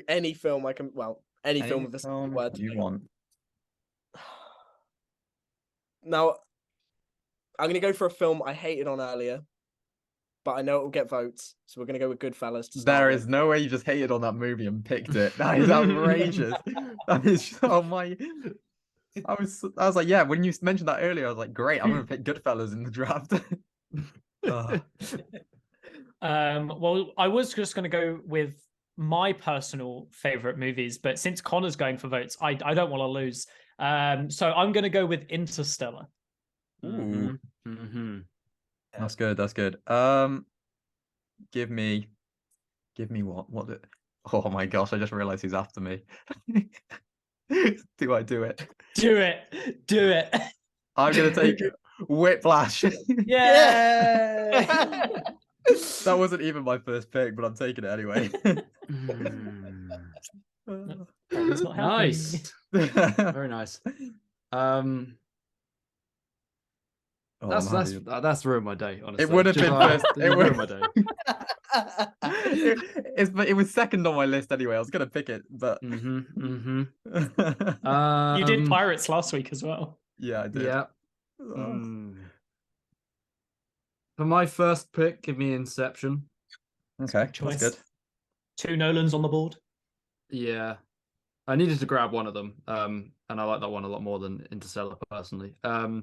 any film I can. Well, any film with a single word
you want.
Now, I'm gonna go for a film I hated on earlier, but I know it will get votes, so we're gonna go with Goodfellas.
There is no way you just hated on that movie and picked it. That is outrageous. That is oh my. I was like, yeah. When you mentioned that earlier, I was like, great. I'm gonna pick Goodfellas in the draft.
Well, I was just going to go with my personal favorite movies, but since Connor's going for votes, I don't want to lose. So I'm going to go with Interstellar.
Ooh.
Mm-hmm.
That's good. That's good. Give me what? What? Oh my gosh! I just realized who's after me. Do I do it?
Do it. Do it.
I'm gonna take Whiplash.
Yeah.
That wasn't even my first pick, but I'm taking it anyway.
It's not
Nice. Very nice. That's ruined my day, honestly.
It would have been first. It would
ruined my day.
It was second on my list anyway. I was gonna pick it, but
You did Pirates last week as well.
Yeah, I did.
Yeah. For my first pick, give me Inception.
Okay,
Choice.
that's good.
2 Nolans on the board.
Yeah. I needed to grab one of them. And I like that one a lot more than Interstellar personally. And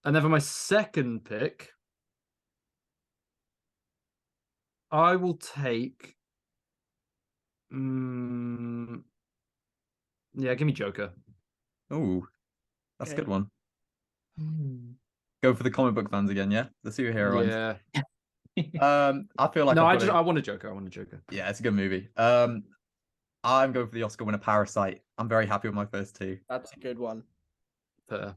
then for my second pick, I will take yeah, give me Joker.
Ooh, that's a
Okay.
good one. Go for the comic book fans again, yeah? The superhero ones.
Yeah.
I feel like
No,
I've got
I want a Joker. I want a Joker.
Yeah, it's a good movie. I'm going for the Oscar winner Parasite. I'm very happy with my first two.
That's a good one.
Fair.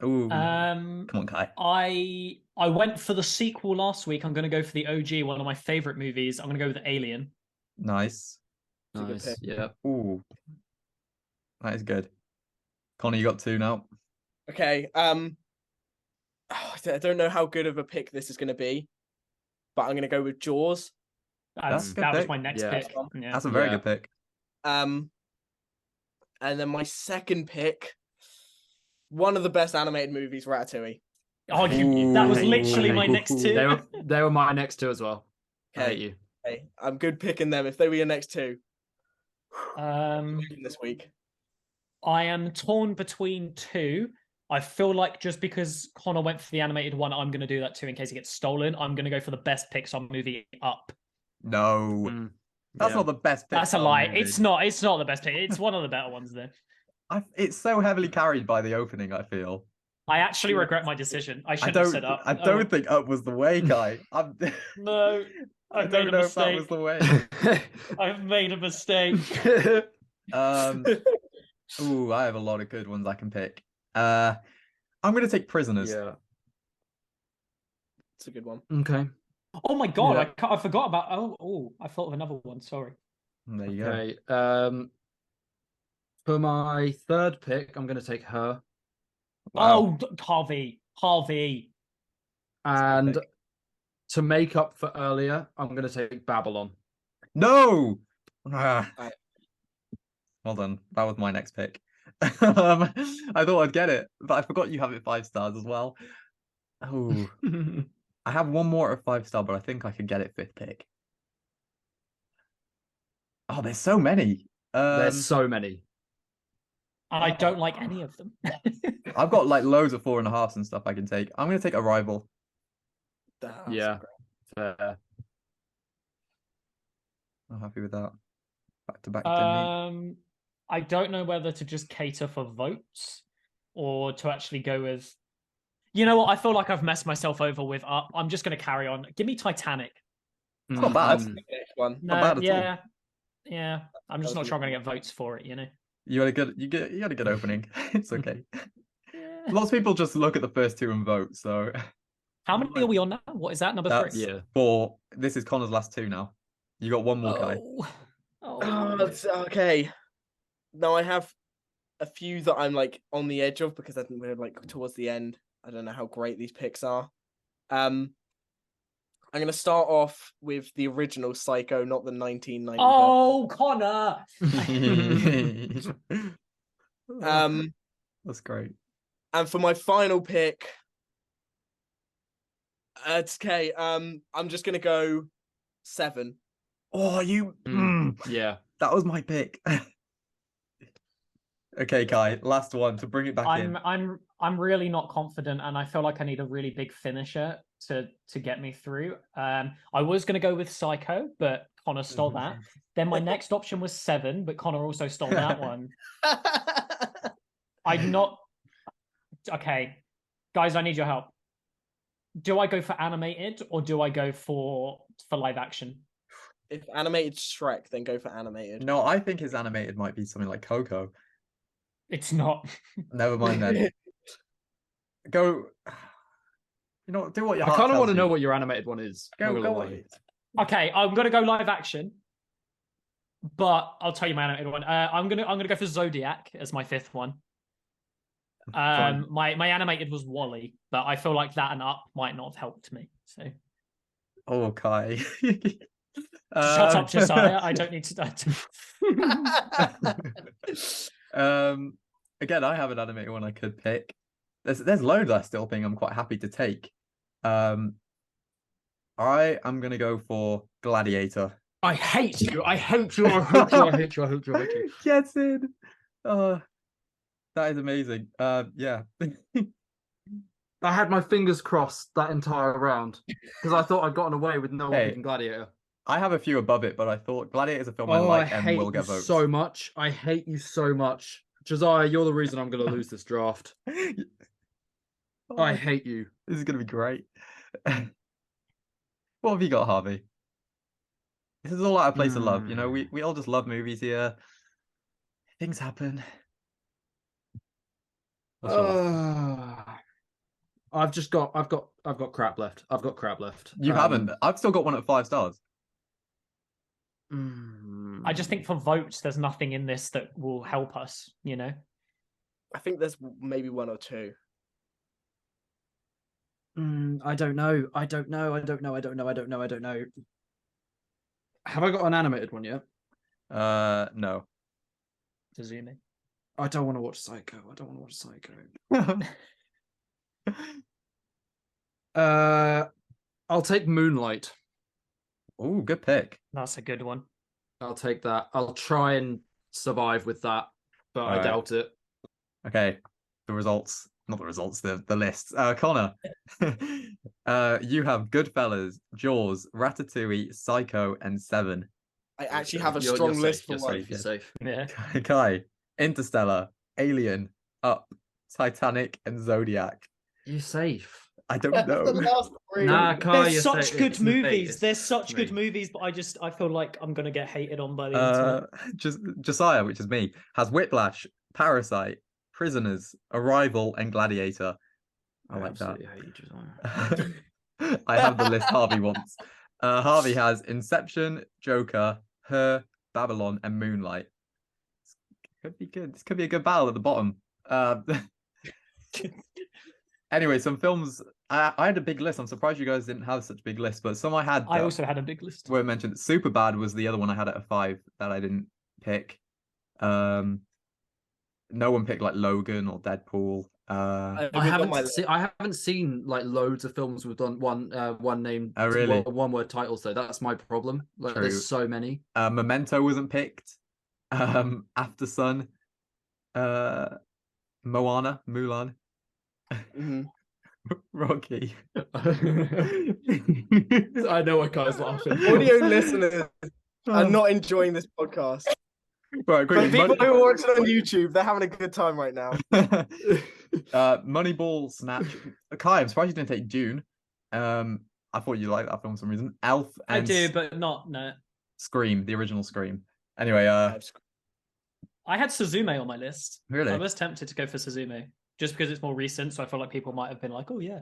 Ooh. Come on, Kai.
I went for the sequel last week. I'm going to go for the OG, one of my favorite movies. I'm going to go with Alien.
Nice.
That's a good
Nice.
pick.
Yeah.
Ooh. That is good. Connor, you got 2 now.
Okay. I don't know how good of a pick this is going to be, but I'm going to go with Jaws.
That's a good
That was
pick.
my next
Yeah.
pick. Yeah.
That's a very
Yeah.
good pick.
And then my second pick, one of the best animated movies, Ratatouille.
Oh, that was literally my
Ooh.
next 2.
They were my next 2 as well. I
Okay.
hate you.
Okay, I'm good picking them. If they were your next 2,
Um,
this week.
I am torn between 2. I feel like just because Connor went for the animated one, I'm going to do that too in case it gets stolen. I'm going to go for the best Pixar movie, Up.
No. That's not the best pick.
That's a lie. It's not the best pick. It's one of the better ones though.
It's so heavily carried by the opening, I feel.
I actually regret my decision. I should
I
have said Up.
I don't think Up was the way, Kai.
No,
I
I've
don't
made a
know if that was
mistake.
the way.
I've made a mistake.
Ooh, I have a lot of good ones I can pick. I'm gonna take Prisoners.
Yeah.
It's a good one.
Okay.
Oh my god,
Yeah.
I forgot about. Oh, I thought of another one. Sorry.
There you
Okay. For my third pick, I'm going to take Her.
Oh, Harvey.
And
pick.
to make up for earlier, I'm going to take Babylon.
No. Hold on, that was my next pick. I thought I'd get it, but I forgot you have it 5 stars as well. Oh, I have one more of 5 star, but I think I could get it 5th pick. Oh, there's so many.
There's so many.
And I don't like any of them.
I've got like loads of 4.5s and stuff I can take. I'm gonna take Arrival.
Yeah, fair.
I'm happy with that. Back to back.
I don't know whether to just cater for votes or to actually go with. You know what? I feel like I've messed myself over with Up. I'm just going to carry on. Give me Titanic.
It's not bad.
Next one.
Not bad at all.
Yeah. I'm just not sure I'm going to get votes for it. You know.
You had a good opening. It's okay.
Yeah.
Lots of people just look at the first 2 and vote. So
how many are we on now? What is that? Number 3?
Yeah.
4. This is Connor's last 2 now. You got one more, Kai.
It's okay. Now I have a few that I'm like on the edge of because I think we're like towards the end. I don't know how great these picks are. I'm gonna start off with the original Psycho, not the 1990.
Oh, Connor.
That's great.
And for my final pick, it's okay. I'm just gonna go 7.
Oh,
Yeah.
That was my pick. Okay, Kai, last one to bring it back in.
I'm really not confident, and I feel like I need a really big finisher to get me through. I was going to go with Psycho, but Connor stole that. Then my next option was 7, but Connor also stole that one. I'm not okay, guys. I need your help. Do I go for animated or do I go for live action?
If animated Shrek, then go for animated.
No, I think his animated might be something like Coco.
It's not.
Never mind then. Go. You know, do what your
I
heart
kind of
tells
want to know
you.
what your animated one is.
Go
Not gonna
on.
lie.
Okay, I'm gonna go live action, but I'll tell you my animated one. I'm gonna go for Zodiac as my 5th one. My animated was Wall-E, but I feel like that and Up might not have helped me. So
Oh, Kai.
shut up, Josiah. I don't need to.
Again, I have an animated one I could pick. There's loads I still think I'm quite happy to take. I am gonna go for Gladiator.
I hate you. I hate you. I hate you. I hate you. I hate you. I hate you.
Gets in. Oh, that is amazing. Yeah.
I had my fingers crossed that entire round because I thought I'd gotten away with no one picking Gladiator.
I have a few above it, but I thought Gladiator is a film I like and will get votes.
So much. I hate you so much. Josiah, you're the reason I'm going to lose this draft. I hate you.
This is going to be great. What have you got, Harvey? This is all out of place of love. You know, we all just love movies here. Things happen.
I've got crap left. I've got crap left.
You haven't. I've still got one at 5 stars.
I just think for votes, there's nothing in this that will help us, you know?
I think there's maybe 1 or 2.
I don't know. Have I got an animated one yet?
No.
Presuming.
I don't want to watch Psycho. I'll take Moonlight.
Oh, good pick.
That's a good one.
I'll take that. I'll try and survive with that, but I doubt it.
Okay. The results. Not the results, the lists. Connor, you have Goodfellas, Jaws, Ratatouille, Psycho, and 7.
I actually have a strong list for one.
You're safe.
Yeah.
Kai, Interstellar, Alien, Up, Titanic, and Zodiac.
You're safe.
I don't know.
Nah, Kai,
There's
you're
such
safe.
good
It's
movies.
me.
There's such good
me.
movies, but I feel like I'm gonna get hated on by the internet.
Josiah, which is me, has Whiplash, Parasite, Prisoners, Arrival, and Gladiator. I like that.
absolutely hate you, Josiah.
I have the list Harvey wants. Harvey has Inception, Joker, Her, Babylon, and Moonlight. This could be good. This could be a good battle at the bottom. Anyway, some films. I had a big list. I'm surprised you guys didn't have such a big list, but some I had.
I also had a big list.
Were mentioned. Superbad was the other one I had at a 5 that I didn't pick. No one picked like Logan or Deadpool.
It
I
was on
haven't
my list.
I haven't seen like loads of films with one name.
Oh, really?
One word titles though. That's my problem. Like,
True.
there's so many.
Memento wasn't picked. After Sun. Moana, Mulan.
Mhm.
Rocky.
I know what guys laughing.
Audio listeners are not enjoying this podcast.
Right,
For
quickly,
people who are watching on YouTube, they're having a good time right now.
Moneyball, Snatch. Kai, I'm surprised you didn't take Dune. I thought you liked that film for some reason. Elf
I
and
do, but not no.
Scream, the original Scream. Anyway,
I had Suzume on my list.
Really?
I was tempted to go for Suzume just because it's more recent, so I feel like people might have been like, "Oh yeah."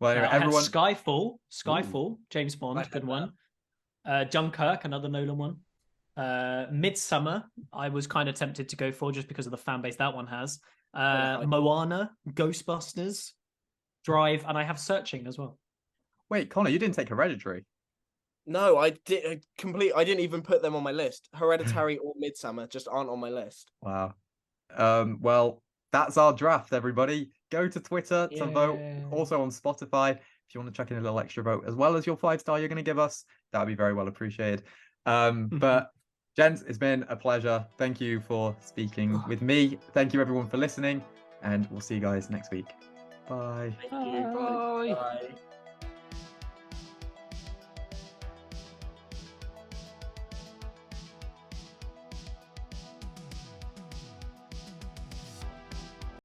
well, anyway,
I had
everyone.
Skyfall, James Bond,
had
good one. Dunkirk, another Nolan one. Midsummer, I was kind of tempted to go for just because of the fan base that one has. Moana, Ghostbusters, Drive, and I have Searching as well.
Wait, Connor, you didn't take Hereditary.
No, I didn't even put them on my list. Hereditary or Midsummer just aren't on my list.
Wow. Well, that's our draft, everybody. Go to Twitter to vote. Also on Spotify, if you want to chuck in a little extra vote, as well as your 5-star you're going to give us, that would be very well appreciated. But gents, it's been a pleasure. Thank you for speaking with me. Thank you everyone for listening, and we'll see you guys next week. Bye.
Thank you.
Bye.
Bye.